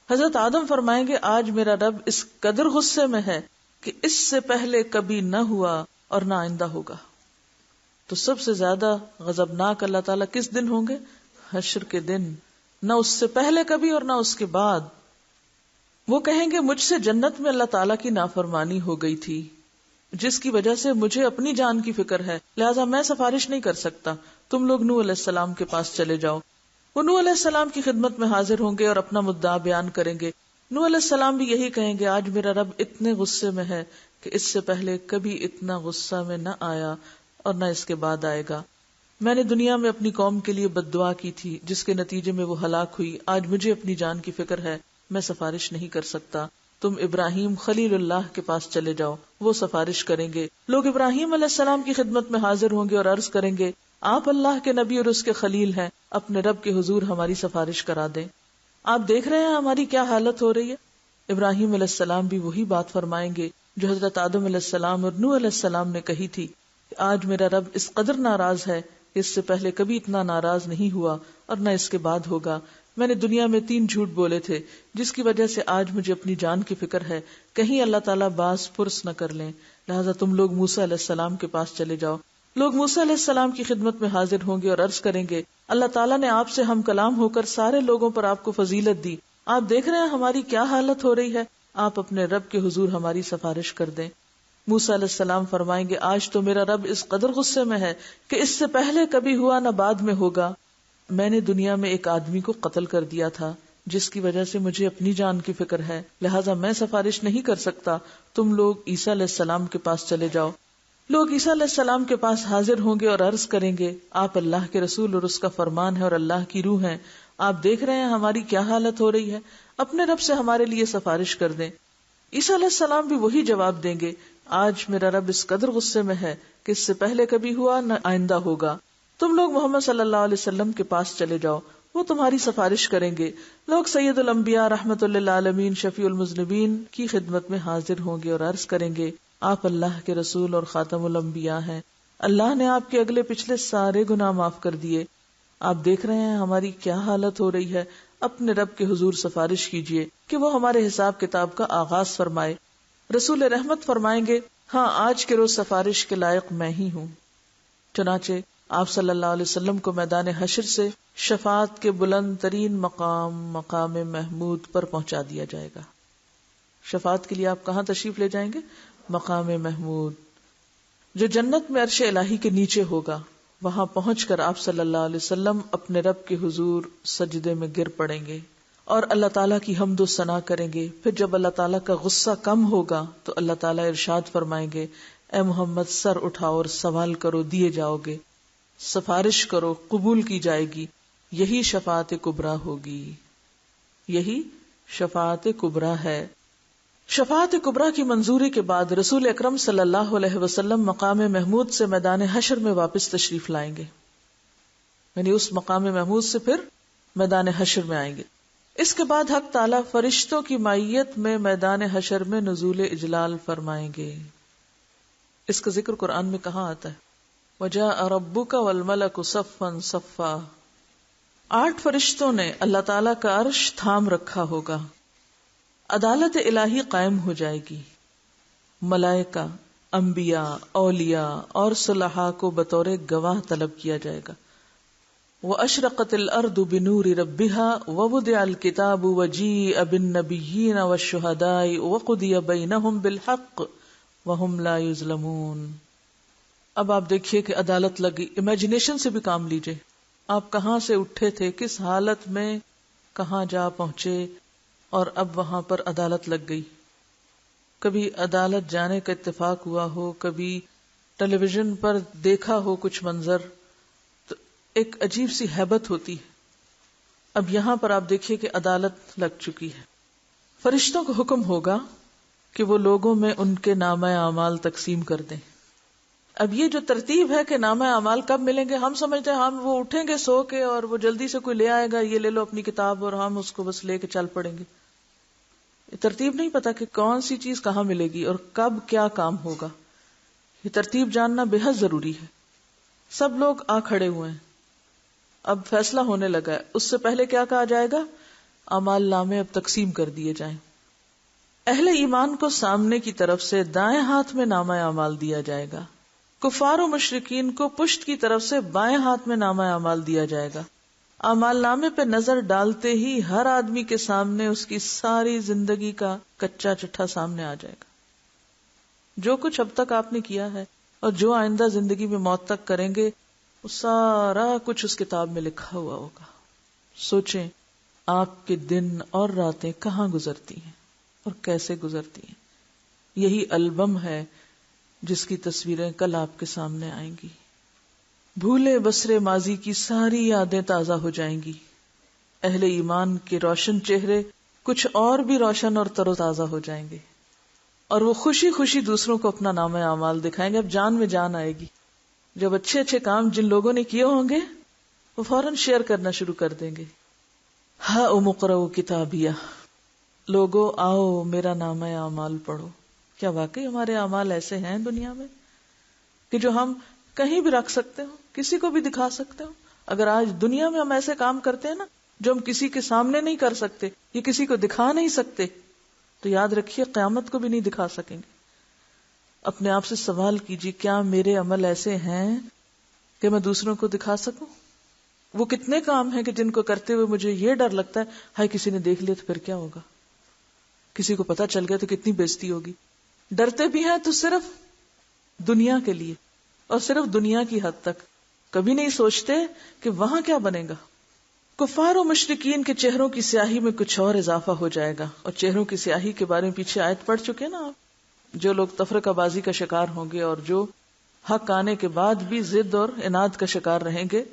[SPEAKER 1] حضرت آدم فرمائیں گے آج میرا رب اس قدر غصے میں ہے کہ اس سے پہلے کبھی نہ ہوا اور نہ آئندہ ہوگا. تو سب سے زیادہ غضبناک اللہ تعالیٰ کس دن ہوں گے؟ حشر کے دن. نہ اس سے پہلے کبھی اور نہ اس کے بعد. وہ کہیں گے مجھ سے جنت میں اللہ تعالیٰ کی نافرمانی ہو گئی تھی، جس کی وجہ سے مجھے اپنی جان کی فکر ہے، لہٰذا میں سفارش نہیں کر سکتا، تم لوگ نوح علیہ السلام کے پاس چلے جاؤ۔ وہ نوح علیہ السلام کی خدمت میں حاضر ہوں گے اور اپنا مدعا بیان کریں گے۔ نوح علیہ السلام بھی یہی کہیں گے، آج میرا رب اتنے غصے میں ہے کہ اس سے پہلے کبھی اتنا غصہ میں نہ آیا اور نہ اس کے بعد آئے گا۔ میں نے دنیا میں اپنی قوم کے لیے بد دعا کی تھی جس کے نتیجے میں وہ ہلاک ہوئی، آج مجھے اپنی جان کی فکر ہے، میں سفارش نہیں کر سکتا، تم ابراہیم خلیل اللہ کے پاس چلے جاؤ، وہ سفارش کریں گے۔ لوگ ابراہیم علیہ السلام کی خدمت میں حاضر ہوں گے اور عرض کریں گے، آپ اللہ کے نبی اور اس کے خلیل ہیں، اپنے رب کے حضور ہماری سفارش کرا دیں۔ آپ دیکھ رہے ہیں ہماری کیا حالت ہو رہی ہے۔ ابراہیم علیہ السلام بھی وہی بات فرمائیں گے جو حضرت آدم علیہ السلام اور نوح علیہ السلام نے کہی تھی کہ آج میرا رب اس قدر ناراض ہے کہ اس سے پہلے کبھی اتنا ناراض نہیں ہوا اور نہ اس کے بعد ہوگا۔ میں نے دنیا میں 3 جھوٹ بولے تھے جس کی وجہ سے آج مجھے اپنی جان کی فکر ہے، کہیں اللہ تعالیٰ باز پرس نہ کر لیں، لہٰذا تم لوگ موسیٰ علیہ السلام کے پاس چلے جاؤ۔ لوگ موسیٰ علیہ السلام کی خدمت میں حاضر ہوں گے اور عرض کریں گے، اللہ تعالیٰ نے آپ سے ہم کلام ہو کر سارے لوگوں پر آپ کو فضیلت دی، آپ دیکھ رہے ہیں ہماری کیا حالت ہو رہی ہے، آپ اپنے رب کے حضور ہماری سفارش کر دیں۔ موسیٰ علیہ السلام فرمائیں گے، آج تو میرا رب اس قدر غصے میں ہے کہ اس سے پہلے کبھی ہوا نہ بعد میں ہوگا۔ میں نے دنیا میں ایک آدمی کو قتل کر دیا تھا جس کی وجہ سے مجھے اپنی جان کی فکر ہے، لہٰذا میں سفارش نہیں کر سکتا، تم لوگ عیسیٰ علیہ السلام کے پاس چلے جاؤ۔ لوگ عیسیٰ علیہ السلام کے پاس حاضر ہوں گے اور عرض کریں گے، آپ اللہ کے رسول اور اس کا فرمان ہے اور اللہ کی روح ہیں، آپ دیکھ رہے ہیں ہماری کیا حالت ہو رہی ہے، اپنے رب سے ہمارے لیے سفارش کر دیں۔ عیسیٰ علیہ السلام بھی وہی جواب دیں گے، آج میرا رب اس قدر غصے میں ہے کہ اس سے پہلے کبھی ہوا نہ آئندہ ہوگا، تم لوگ محمد صلی اللہ علیہ وسلم کے پاس چلے جاؤ، وہ تمہاری سفارش کریں گے۔ لوگ سید الانبیاء رحمت للعالمین شفیع المذنبین کی خدمت میں حاضر ہوں گے اور عرض کریں گے، آپ اللہ کے رسول اور خاتم الانبیاء ہیں، اللہ نے آپ کے اگلے پچھلے سارے گناہ معاف کر دیے، آپ دیکھ رہے ہیں ہماری کیا حالت ہو رہی ہے، اپنے رب کے حضور سفارش کیجئے کہ وہ ہمارے حساب کتاب کا آغاز فرمائے۔ رسول رحمت فرمائیں گے، ہاں آج کے روز سفارش کے لائق میں ہی ہوں۔ چنانچہ آپ صلی اللہ علیہ وسلم کو میدان حشر سے شفاعت کے بلند ترین مقام محمود پر پہنچا دیا جائے گا۔ شفاعت کے لیے آپ کہاں تشریف لے جائیں گے؟ مقام محمود، جو جنت میں عرش الہی کے نیچے ہوگا۔ وہاں پہنچ کر آپ صلی اللہ علیہ وسلم اپنے رب کے حضور سجدے میں گر پڑیں گے اور اللہ تعالیٰ کی حمد و ثنا کریں گے۔ پھر جب اللہ تعالیٰ کا غصہ کم ہوگا تو اللہ تعالیٰ ارشاد فرمائیں گے، اے محمد سر اٹھاؤ اور سوال کرو، دیے جاؤ گے، سفارش کرو، قبول کی جائے گی۔ یہی شفاعت کبریٰ ہوگی، یہی شفاعت کبریٰ ہے۔ شفاعت کبریٰ کی منظوری کے بعد رسول اکرم صلی اللہ علیہ وسلم مقام محمود سے میدان حشر میں واپس تشریف لائیں گے، یعنی اس مقام محمود سے پھر میدان حشر میں آئیں گے۔ اس کے بعد حق تعالیٰ فرشتوں کی معیت میں میدان حشر میں نزول اجلال فرمائیں گے۔ اس کا ذکر قرآن میں کہاں آتا ہے؟ وَجَاءَ رَبُّكَ وَالْمَلَكُ صَفًّا صَفًّا۔ 8 فرشتوں نے اللہ تعالیٰ کا عرش تھام رکھا ہوگا، عدالت الہی قائم ہو جائے گی، ملائکہ، انبیاء، اولیاء اور صلحاء کو بطور گواہ طلب کیا جائے گا۔ وَأَشْرَقَتِ الْأَرْضُ بِنُورِ رَبِّهَا وَوُضِعَ الْكِتَابُ وَجِيءَ بِالنَّبِيِّينَ وَالشُّهَدَاءِ وَقُضِيَ بَيْنَهُمْ بِالْحَقِّ وَهُمْ لَا يُظْلَمُونَ۔ اب آپ دیکھیے کہ عدالت لگی، امیجنیشن سے بھی کام لیجئے، آپ کہاں سے اٹھے تھے، کس حالت میں کہاں جا پہنچے، اور اب وہاں پر عدالت لگ گئی۔ کبھی عدالت جانے کا اتفاق ہوا ہو، کبھی ٹیلی ویژن پر دیکھا ہو کچھ منظر، تو ایک عجیب سی ہیبت ہوتی ہے۔ اب یہاں پر آپ دیکھیے کہ عدالت لگ چکی ہے، فرشتوں کو حکم ہوگا کہ وہ لوگوں میں ان کے نامہ اعمال تقسیم کر دیں۔ اب یہ جو ترتیب ہے کہ نامہ اعمال کب ملیں گے، ہم سمجھتے ہیں ہم وہ اٹھیں گے سو کے اور وہ جلدی سے کوئی لے آئے گا، یہ لے لو اپنی کتاب، اور ہم اس کو بس لے کے چل پڑیں گے۔ یہ ترتیب نہیں پتا کہ کون سی چیز کہاں ملے گی اور کب کیا کام ہوگا، یہ ترتیب جاننا بے حد ضروری ہے۔ سب لوگ آ کھڑے ہوئے ہیں، اب فیصلہ ہونے لگا ہے۔ اس سے پہلے کیا کہا جائے گا؟ اعمال نامے اب تقسیم کر دیے جائیں۔ اہل ایمان کو سامنے کی طرف سے دائیں ہاتھ میں نامہ اعمال دیا جائے گا، کفار و مشرکین کو پشت کی طرف سے بائیں ہاتھ میں نامہ اعمال دیا جائے گا۔ اعمال نامے پہ نظر ڈالتے ہی ہر آدمی کے سامنے اس کی ساری زندگی کا کچا چٹھا سامنے آ جائے گا. جو کچھ اب تک آپ نے کیا ہے اور جو آئندہ زندگی میں موت تک کریں گے وہ سارا کچھ اس کتاب میں لکھا ہوا ہوگا. سوچیں آپ کے دن اور راتیں کہاں گزرتی ہیں اور کیسے گزرتی ہیں. یہی البم ہے جس کی تصویریں کل آپ کے سامنے آئیں گی. بھولے بسرے ماضی کی ساری یادیں تازہ ہو جائیں گی. اہل ایمان کے روشن چہرے کچھ اور بھی روشن اور تر و تازہ ہو جائیں گے اور وہ خوشی خوشی دوسروں کو اپنا نامہ اعمال دکھائیں گے. اب جان میں جان آئے گی. جب اچھے اچھے کام جن لوگوں نے کیے ہوں گے وہ فوراً شیئر کرنا شروع کر دیں گے. ہا اقرؤ کتابیہ، لوگو آؤ میرا نامہ اعمال پڑھو. کیا واقعی ہمارے اعمال ایسے ہیں دنیا میں کہ جو ہم کہیں بھی رکھ سکتے ہو، کسی کو بھی دکھا سکتے ہو؟ اگر آج دنیا میں ہم ایسے کام کرتے ہیں نا جو ہم کسی کے سامنے نہیں کر سکتے یا کسی کو دکھا نہیں سکتے، تو یاد رکھیے قیامت کو بھی نہیں دکھا سکیں گے. اپنے آپ سے سوال کیجیے کیا میرے عمل ایسے ہیں کہ میں دوسروں کو دکھا سکوں؟ وہ کتنے کام ہیں کہ جن کو کرتے ہوئے مجھے یہ ڈر لگتا ہے ہائے کسی نے دیکھ لیا تو پھر کیا ہوگا، کسی کو پتا چل گیا تو کتنی بےزتی ہوگی. ڈرتے بھی ہیں تو صرف دنیا کے لیے اور صرف دنیا کی حد تک، کبھی نہیں سوچتے کہ وہاں کیا بنے گا. کفار و مشرکین کے چہروں کی سیاہی میں کچھ اور اضافہ ہو جائے گا. اور چہروں کی سیاہی کے بارے میں پیچھے آیت پڑھ چکے نا آپ. جو لوگ تفرقہ بازی کا شکار ہوں گے اور جو حق آنے کے بعد بھی ضد اور عناد کا شکار رہیں گے،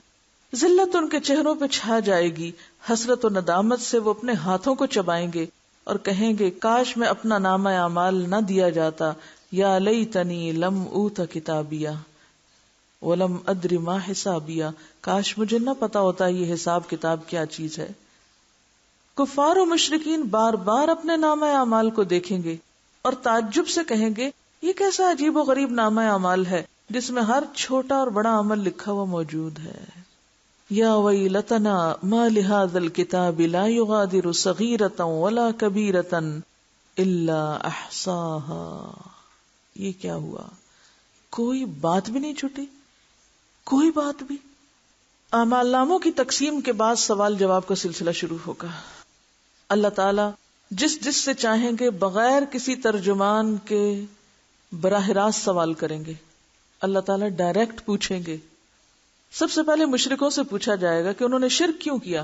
[SPEAKER 1] ذلت ان کے چہروں پہ چھا جائے گی. حسرت و ندامت سے وہ اپنے ہاتھوں کو چبائیں گے اور کہیں گے کاش میں اپنا نامہ اعمال نہ دیا جاتا. یا لیتنی لم اوت کتابیہ ولم ادر ما حسابیہ، کاش مجھے نہ پتا ہوتا یہ حساب کتاب کیا چیز ہے. کفار و مشرکین بار بار اپنے نامہ اعمال کو دیکھیں گے اور تعجب سے کہیں گے یہ کیسا عجیب و غریب نامہ اعمال ہے جس میں ہر چھوٹا اور بڑا عمل لکھا ہوا موجود ہے. یا ویلتنا ما لہذا الکتاب لا یغادر صغیرۃ ولا کبیرۃ الا احصاها. یہ کیا ہوا؟ کوئی بات بھی نہیں چھٹی، کوئی بات بھی. اعمال ناموں کی تقسیم کے بعد سوال جواب کا سلسلہ شروع ہوگا. اللہ تعالی جس جس سے چاہیں گے بغیر کسی ترجمان کے براہ راست سوال کریں گے. اللہ تعالی ڈائریکٹ پوچھیں گے. سب سے پہلے مشرکوں سے پوچھا جائے گا کہ انہوں نے شرک کیوں کیا.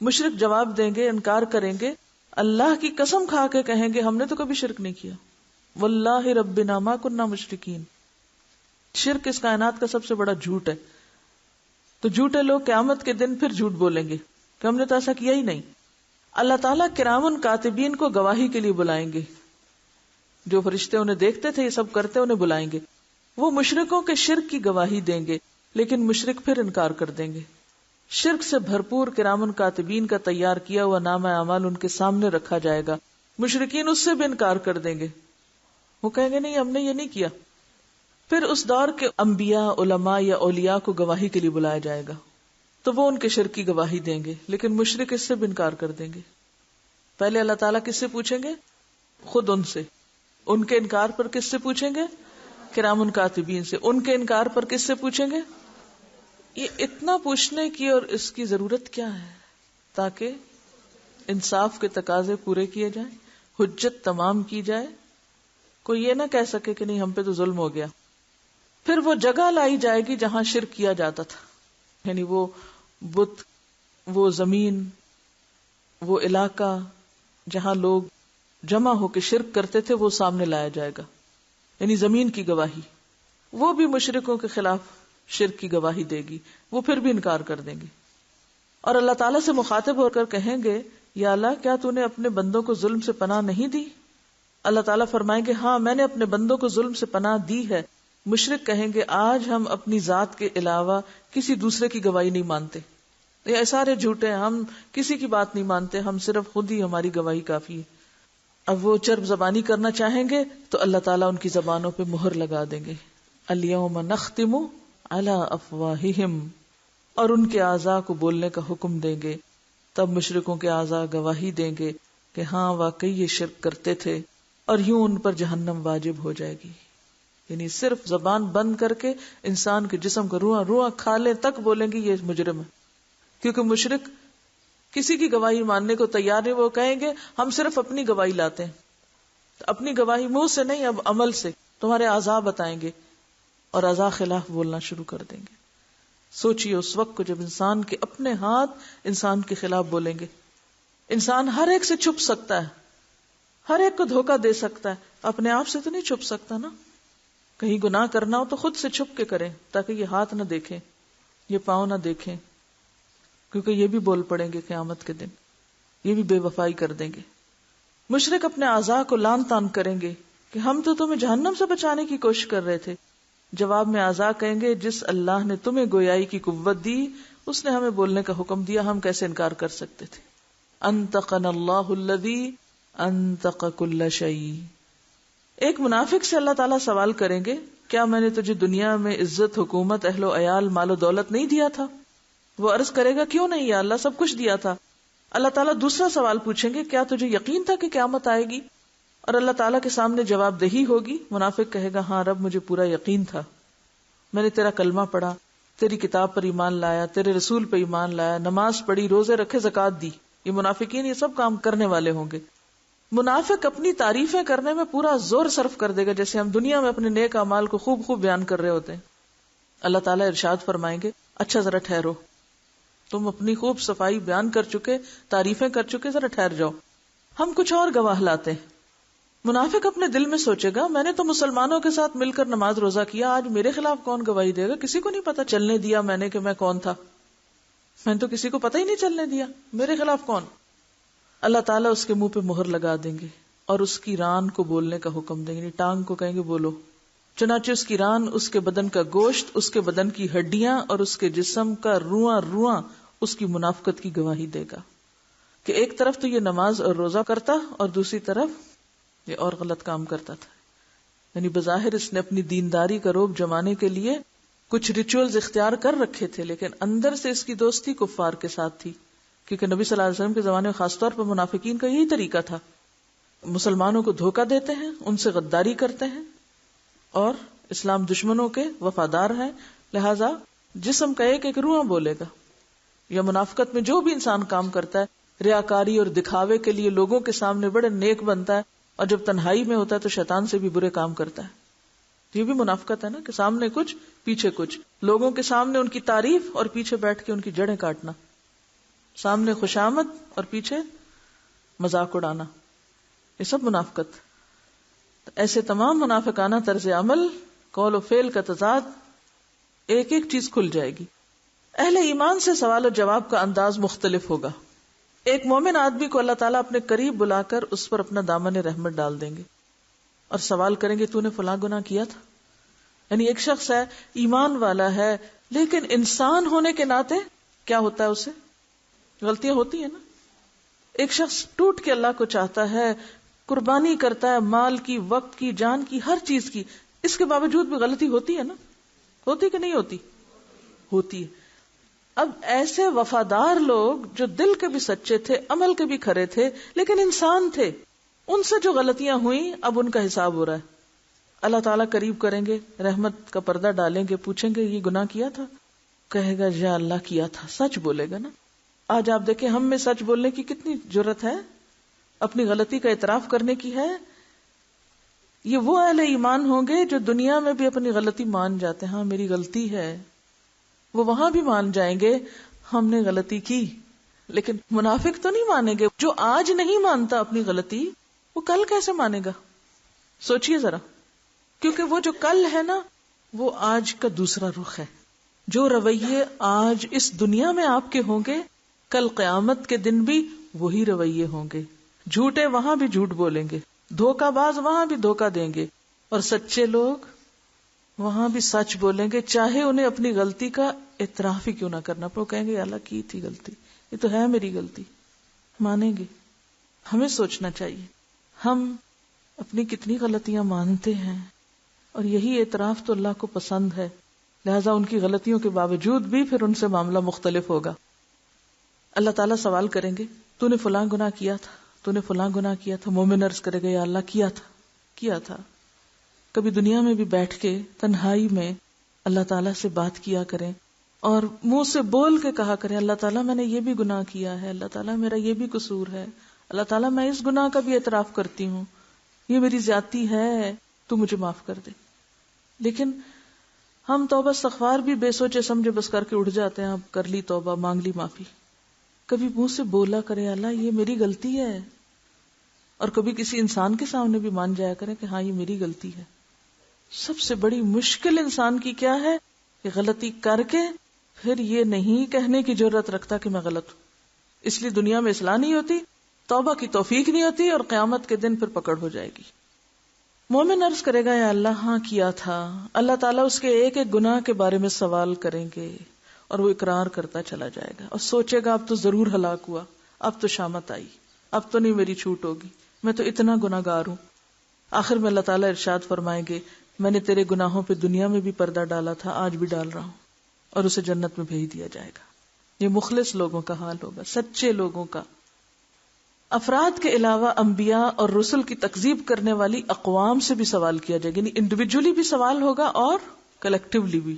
[SPEAKER 1] مشرک جواب دیں گے، انکار کریں گے، اللہ کی قسم کھا کے کہیں گے ہم نے تو کبھی شرک نہیں کیا. واللہ ربنا ما کننا مشرکین. شرک اس کائنات کا سب سے بڑا جھوٹ ہے. تو جھوٹے لوگ قیامت کے دن پھر جھوٹ بولیں گے کہ ہم نے تو ایسا کیا ہی نہیں. اللہ تعالیٰ کرام کاتبین کو گواہی کے لیے بلائیں گے. جو فرشتے انہیں دیکھتے تھے یہ سب کرتے انہیں بلائیں گے. وہ مشرکوں کے شرک کی گواہی دیں گے لیکن مشرک پھر انکار کر دیں گے. شرک سے بھرپور کرام کاتبین کا تیار کیا ہوا نامہ اعمال ان کے سامنے رکھا جائے گا. مشرکین اس سے بھی انکار کر دیں گے. وہ کہیں گے نہیں ہم نے یہ نہیں کیا. پھر اس دور کے انبیاء، علماء یا اولیاء کو گواہی کے لیے بلایا جائے گا تو وہ ان کے شرک کی گواہی دیں گے لیکن مشرک اس سے بھی انکار کر دیں گے. پہلے اللہ تعالیٰ کس سے پوچھیں گے؟ خود ان سے. ان کے انکار پر کس سے پوچھیں گے؟ کرام کاتبین سے. ان کے انکار پر کس سے پوچھیں گے؟ یہ اتنا پوچھنے کی اور اس کی ضرورت کیا ہے؟ تاکہ انصاف کے تقاضے پورے کیے جائیں، حجت تمام کی جائے، کوئی یہ نہ کہہ سکے کہ نہیں ہم پہ تو ظلم ہو گیا. پھر وہ جگہ لائی جائے گی جہاں شرک کیا جاتا تھا، یعنی وہ بت، وہ زمین، وہ علاقہ جہاں لوگ جمع ہو کے شرک کرتے تھے وہ سامنے لایا جائے گا. یعنی زمین کی گواہی. وہ بھی مشرکوں کے خلاف شرک کی گواہی دے گی، وہ پھر بھی انکار کر دیں گے اور اللہ تعالیٰ سے مخاطب ہو کر کہیں گے یا اللہ کیا تو نے اپنے بندوں کو ظلم سے پناہ نہیں دی؟ اللہ تعالیٰ فرمائیں گے ہاں میں نے اپنے بندوں کو ظلم سے پناہ دی ہے. مشرک کہیں گے آج ہم اپنی ذات کے علاوہ کسی دوسرے کی گواہی نہیں مانتے، یہ سارے جھوٹے ہیں، ہم کسی کی بات نہیں مانتے، ہم صرف خود ہی ہماری گواہی کافی ہے. اب وہ چرب زبانی کرنا چاہیں گے تو اللہ تعالیٰ ان کی زبانوں پہ مہر لگا دیں گے. الیوم نختم علی افواہہم، اور ان کے اعضاء کو بولنے کا حکم دیں گے. تب مشرکوں کے اعضاء گواہی دیں گے کہ ہاں واقعی یہ شرک کرتے تھے، اور یوں ان پر جہنم واجب ہو جائے گی. یعنی صرف زبان بند کر کے انسان کے جسم کو روح کھا لے تک بولیں گے یہ مجرم ہے. کیونکہ مشرک کسی کی گواہی ماننے کو تیار نہیں، وہ کہیں گے ہم صرف اپنی گواہی لاتے ہیں. تو اپنی گواہی منہ سے نہیں، اب عمل سے تمہارے اعضاء بتائیں گے، اور اعضاء خلاف بولنا شروع کر دیں گے. سوچئے اس وقت کو جب انسان کے اپنے ہاتھ انسان کے خلاف بولیں گے. انسان ہر ایک سے چھپ سکتا ہے، ہر ایک کو دھوکہ دے سکتا ہے، اپنے آپ سے تو نہیں چھپ سکتا نا. کہیں گناہ کرنا ہو تو خود سے چھپ کے کریں، تاکہ یہ ہاتھ نہ دیکھیں، یہ پاؤں نہ دیکھیں، کیونکہ یہ بھی بول پڑیں گے قیامت کے دن، یہ بھی بے وفائی کر دیں گے. مشرک اپنے اعضاء کو لان تان کریں گے کہ ہم تو تمہیں جہنم سے بچانے کی کوشش کر رہے تھے. جواب میں اعضاء کہیں گے جس اللہ نے تمہیں گویائی کی قوت دی اس نے ہمیں بولنے کا حکم دیا، ہم کیسے انکار کر سکتے تھے. انطقنا اللہ الذی انطق کل شیء. ایک منافق سے اللہ تعالیٰ سوال کریں گے کیا میں نے تجھے دنیا میں عزت، حکومت، اہل و عیال، مال و دولت نہیں دیا تھا؟ وہ عرض کرے گا کیوں نہیں یا اللہ، سب کچھ دیا تھا. اللہ تعالیٰ دوسرا سوال پوچھیں گے کیا تجھے یقین تھا کہ قیامت آئے گی؟ اور اللہ تعالیٰ کے سامنے جواب دہی ہوگی. منافق کہے گا ہاں رب مجھے پورا یقین تھا، میں نے تیرا کلمہ پڑھا، تیری کتاب پر ایمان لایا، تیرے رسول پر ایمان لایا، نماز پڑھی، روزے رکھے، زکوٰۃ دی. یہ منافقین یہ سب کام کرنے والے ہوں گے. منافق اپنی تعریفیں کرنے میں پورا زور صرف کر دے گا، جیسے ہم دنیا میں اپنے نیک اعمال کو خوب خوب بیان کر رہے ہوتے ہیں. اللہ تعالیٰ ارشاد فرمائیں گے اچھا ذرا ٹھہرو، تم اپنی خوب صفائی بیان کر چکے، تعریفیں کر چکے، ذرا ٹھہر جاؤ، ہم کچھ اور گواہ لاتے ہیں. منافق اپنے دل میں سوچے گا میں نے تو مسلمانوں کے ساتھ مل کر نماز روزہ کیا، آج میرے خلاف کون گواہی دے گا؟ کسی کو نہیں پتا چلنے دیا میں نے کہ میں کون تھا، میں نے تو کسی کو پتہ ہی نہیں چلنے دیا، میرے خلاف کون؟ اللہ تعالیٰ اس کے منہ پہ مہر لگا دیں گے اور اس کی ران کو بولنے کا حکم دیں گے، ٹانگ کو کہیں گے بولو. چنانچہ اس کی ران، اس کے بدن کا گوشت، اس کے بدن کی ہڈیاں اور اس کے جسم کا روواں روواں اس کی منافقت کی گواہی دے گا کہ ایک طرف تو یہ نماز اور روزہ کرتا اور دوسری طرف یہ اور غلط کام کرتا تھا. یعنی بظاہر اس نے اپنی دینداری کا روب جمانے کے لیے کچھ ریچولز اختیار کر رکھے تھے، لیکن اندر سے اس کی دوستی کفار کے ساتھ تھی، کیونکہ نبی صلی اللہ علیہ وسلم کے زمانے میں خاص طور پر منافقین کا یہی طریقہ تھا. مسلمانوں کو دھوکہ دیتے ہیں، ان سے غداری کرتے ہیں اور اسلام دشمنوں کے وفادار ہیں، لہذا جسم کا ایک ایک روح بولے گا. یا منافقت میں جو بھی انسان کام کرتا ہے ریاکاری اور دکھاوے کے لیے لوگوں کے سامنے بڑے نیک بنتا ہے اور جب تنہائی میں ہوتا ہے تو شیطان سے بھی برے کام کرتا ہے. یہ بھی منافقت ہے نا، کہ سامنے کچھ پیچھے کچھ، لوگوں کے سامنے ان کی تعریف اور پیچھے بیٹھ کے ان کی جڑیں کاٹنا، سامنے خوشامد اور پیچھے مذاق اڑانا، یہ سب منافقت. ایسے تمام منافقانہ طرز عمل، قول و فعل کا تضاد، ایک ایک چیز کھل جائے گی. اہل ایمان سے سوال و جواب کا انداز مختلف ہوگا. ایک مومن آدمی کو اللہ تعالیٰ اپنے قریب بلا کر اس پر اپنا دامن رحمت ڈال دیں گے اور سوال کریں گے تو نے فلاں گناہ کیا تھا. یعنی ایک شخص ہے، ایمان والا ہے، لیکن انسان ہونے کے ناطے کیا ہوتا ہے، اسے غلطیاں ہوتی ہیں نا. ایک شخص ٹوٹ کے اللہ کو چاہتا ہے، قربانی کرتا ہے، مال کی، وقت کی، جان کی، ہر چیز کی، اس کے باوجود بھی غلطی ہوتی ہے نا. ہوتی کہ نہیں ہوتی؟ ہوتی ہے. اب ایسے وفادار لوگ جو دل کے بھی سچے تھے، عمل کے بھی کھرے تھے، لیکن انسان تھے، ان سے جو غلطیاں ہوئیں اب ان کا حساب ہو رہا ہے. اللہ تعالیٰ قریب کریں گے، رحمت کا پردہ ڈالیں گے، پوچھیں گے یہ گناہ کیا تھا؟ کہے گا یا اللہ کیا تھا. سچ بولے گا نا. آج آپ دیکھیں ہم میں سچ بولنے کی کتنی جرت ہے، اپنی غلطی کا اعتراف کرنے کی ہے. یہ وہ اہل ایمان ہوں گے جو دنیا میں بھی اپنی غلطی مان جاتے ہیں، ہاں میری غلطی ہے، وہ وہاں بھی مان جائیں گے ہم نے غلطی کی. لیکن منافق تو نہیں مانیں گے. جو آج نہیں مانتا اپنی غلطی وہ کل کیسے مانے گا؟ سوچئے ذرا. کیونکہ وہ جو کل ہے نا وہ آج کا دوسرا رخ ہے. جو رویے آج اس دنیا میں آپ کے ہوں گے کل قیامت کے دن بھی وہی رویے ہوں گے. جھوٹے وہاں بھی جھوٹ بولیں گے، دھوکہ باز وہاں بھی دھوکہ دیں گے، اور سچے لوگ وہاں بھی سچ بولیں گے، چاہے انہیں اپنی غلطی کا اعتراف ہی کیوں نہ کرنا پڑے. وہ کہیں گے اللہ کی تھی غلطی، یہ تو ہے میری غلطی، مانیں گے. ہمیں سوچنا چاہیے ہم اپنی کتنی غلطیاں مانتے ہیں، اور یہی اعتراف تو اللہ کو پسند ہے. لہذا ان کی غلطیوں کے باوجود بھی پھر ان سے معاملہ مختلف ہوگا. اللہ تعالیٰ سوال کریں گے تو نے فلاں گناہ کیا تھا، تو نے فلاں گناہ کیا تھا. مومن عرض کرے گا یا اللہ کیا تھا. کبھی دنیا میں بھی بیٹھ کے تنہائی میں اللہ تعالیٰ سے بات کیا کریں، اور منہ سے بول کے کہا کریں اللہ تعالیٰ میں نے یہ بھی گناہ کیا ہے، اللہ تعالیٰ میرا یہ بھی قصور ہے، اللہ تعالیٰ میں اس گناہ کا بھی اعتراف کرتی ہوں، یہ میری زیادتی ہے، تو مجھے معاف کر دے. لیکن ہم توبہ استغفار بھی بے سوچے سمجھے بس کر کے اٹھ جاتے ہیں، اب کر لی توبہ، مانگ لی معافی. کبھی منہ سے بولا کرے اللہ یہ میری غلطی ہے، اور کبھی کسی انسان کے سامنے بھی مان جایا کرے کہ ہاں یہ میری غلطی ہے. سب سے بڑی مشکل انسان کی کیا ہے کہ غلطی کر کے پھر یہ نہیں کہنے کی جرات رکھتا کہ میں غلط ہوں. اس لیے دنیا میں اصلاح نہیں ہوتی، توبہ کی توفیق نہیں ہوتی، اور قیامت کے دن پھر پکڑ ہو جائے گی. مومن عرض کرے گا یا اللہ ہاں کیا تھا، اللہ تعالیٰ اس کے ایک ایک گناہ کے بارے میں سوال کریں گے، اور وہ اقرار کرتا چلا جائے گا اور سوچے گا اب تو ضرور ہلاک ہوا، اب تو شامت آئی، اب تو نہیں میری چھوٹ ہوگی، میں تو اتنا گناہ گار ہوں. آخر میں اللہ تعالیٰ ارشاد فرمائیں گے میں نے تیرے گناہوں پہ دنیا میں بھی پردہ ڈالا تھا، آج بھی ڈال رہا ہوں، اور اسے جنت میں بھیج دیا جائے گا. یہ مخلص لوگوں کا حال ہوگا، سچے لوگوں کا. افراد کے علاوہ انبیاء اور رسل کی تکذیب کرنے والی اقوام سے بھی سوال کیا جائے گا، یعنی انڈیویجولی بھی سوال ہوگا اور کلیکٹیولی بھی.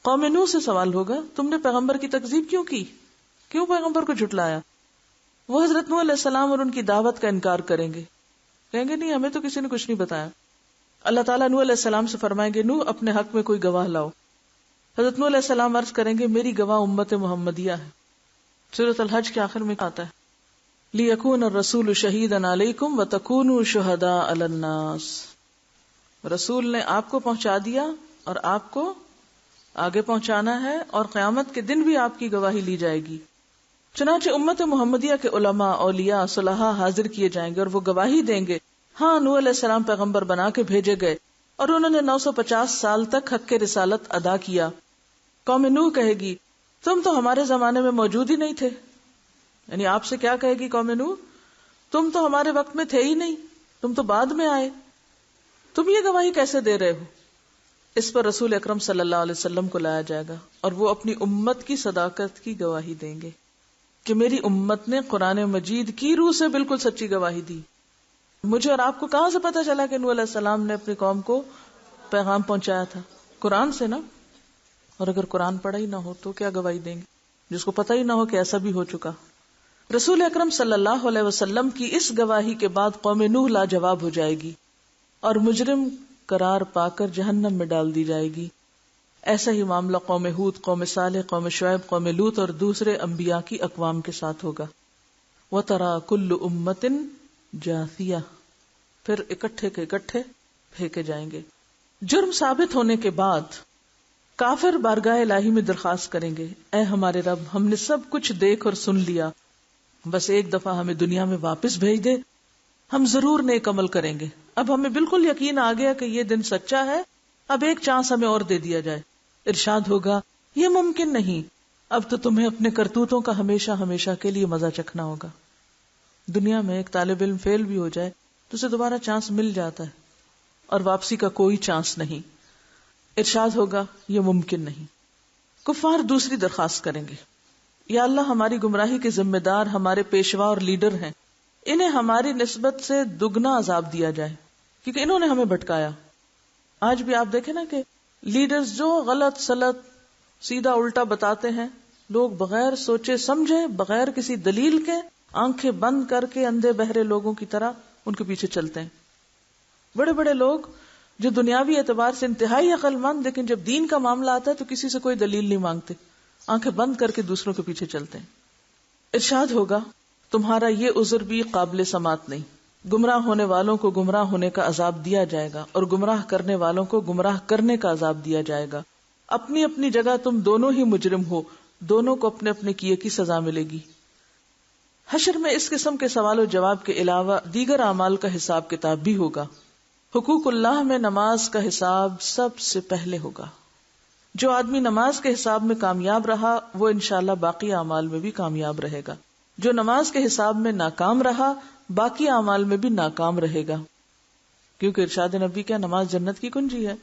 [SPEAKER 1] قوم نوح سے سوال ہوگا تم نے پیغمبر کی تکذیب کیوں کی، کیوں پیغمبر کو جھٹلایا؟ وہ حضرت نوح علیہ السلام اور ان کی دعوت کا انکار کریں گے، کہیں گے نہیں ہمیں تو کسی نے کچھ نہیں بتایا. اللہ تعالیٰ نوح علیہ السلام سے فرمائیں گے نوح اپنے حق میں کوئی گواہ لاؤ. حضرت نوح علیہ السلام عرض کریں گے میری گواہ امت محمدیہ ہے. سورۃ الحج کے آخر میں آتا ہے لِيَكُونَ الرَّسُولُ شَهِيدًا عَلَيْكُمْ وَتَكُونُوا شُهَدَاءَ عَلَى النَّاسِ. رسول نے آپ کو پہنچا دیا اور آپ کو آگے پہنچانا ہے، اور قیامت کے دن بھی آپ کی گواہی لی جائے گی. چنانچہ امت محمدیہ کے علماء، اولیاء، صلحاء حاضر کیے جائیں گے اور وہ گواہی دیں گے ہاں نوح علیہ السلام پیغمبر بنا کے بھیجے گئے اور انہوں نے 950 سال تک حق کے رسالت ادا کیا. قوم نوح کہے گی تم تو ہمارے زمانے میں موجود ہی نہیں تھے. یعنی آپ سے کیا کہے گی قوم نوح، تم تو ہمارے وقت میں تھے ہی نہیں، تم تو بعد میں آئے، تم یہ گواہی کیسے دے رہے ہو؟ اس پر رسول اکرم صلی اللہ علیہ وسلم کو لایا جائے گا اور وہ اپنی امت کی صداقت کی گواہی دیں گے کہ میری امت نے قرآن مجید کی روح سے بالکل سچی گواہی دی. مجھے اور آپ کو کہاں سے پتا چلا کہ نوح علیہ السلام نے اپنی قوم کو پیغام پہنچایا تھا؟ قرآن سے نا. اور اگر قرآن پڑھا ہی نہ ہو تو کیا گواہی دیں گے جس کو پتہ ہی نہ ہو کہ ایسا بھی ہو چکا. رسول اکرم صلی اللہ علیہ وسلم کی اس گواہی کے بعد قوم نوح لاجواب ہو جائے گی اور مجرم قرار پا کر جہنم میں ڈال دی جائے گی. ایسا ہی معاملہ قوم ہود، قوم صالح، قوم شعیب، قوم لوط اور دوسرے انبیاء کی اقوام کے ساتھ ہوگا. وَتَرَى كُلُّ أُمَّةٍ جَاثِيَةً، پھر اکٹھے کے اکٹھے پھینکے جائیں گے. جرم ثابت ہونے کے بعد کافر بارگاہ الہی میں درخواست کریں گے اے ہمارے رب ہم نے سب کچھ دیکھ اور سن لیا، بس ایک دفعہ ہمیں دنیا میں واپس بھیج دے، ہم ضرور نیک عمل کریں گے. اب ہمیں بالکل یقین آ گیا کہ یہ دن سچا ہے، اب ایک چانس ہمیں اور دے دیا جائے. ارشاد ہوگا یہ ممکن نہیں، اب تو تمہیں اپنے کرتوتوں کا ہمیشہ ہمیشہ کے لیے مزہ چکھنا ہوگا. دنیا میں ایک طالب علم فیل بھی ہو جائے تو اسے دوبارہ چانس مل جاتا ہے اور واپسی کا کوئی چانس نہیں. ارشاد ہوگا یہ ممکن نہیں. کفار دوسری درخواست کریں گے یا اللہ ہماری گمراہی کے ذمہ دار ہمارے پیشوا اور لیڈر ہیں، انہیں ہماری نسبت سے دگنا عذاب دیا جائے کیونکہ انہوں نے ہمیں بھٹکایا. آج بھی آپ دیکھیں نا کہ لیڈرز جو غلط سلط سیدھا الٹا بتاتے ہیں، لوگ بغیر سوچے سمجھے، بغیر کسی دلیل کے، آنکھیں بند کر کے اندھے بہرے لوگوں کی طرح ان کے پیچھے چلتے ہیں. بڑے بڑے لوگ جو دنیاوی اعتبار سے انتہائی عقل مند، لیکن جب دین کا معاملہ آتا ہے تو کسی سے کوئی دلیل نہیں مانگتے، آنکھیں بند کر کے دوسروں کے پیچھے چلتے ہیں. ارشاد ہوگا تمہارا یہ عذر بھی قابل سماعت نہیں. گمراہ ہونے والوں کو گمراہ ہونے کا عذاب دیا جائے گا اور گمراہ کرنے والوں کو گمراہ کرنے کا عذاب دیا جائے گا. اپنی اپنی جگہ تم دونوں ہی مجرم ہو، دونوں کو اپنے اپنے کیے کی سزا ملے گی. حشر میں اس قسم کے سوال و جواب کے علاوہ دیگر اعمال کا حساب کتاب بھی ہوگا. حقوق اللہ میں نماز کا حساب سب سے پہلے ہوگا. جو آدمی نماز کے حساب میں کامیاب رہا وہ انشاءاللہ باقی اعمال میں بھی کامیاب رہے گا. جو نماز کے حساب میں ناکام رہا باقی اعمال میں بھی ناکام رہے گا، کیونکہ ارشاد نبی کیا نماز جنت کی کنجی ہے.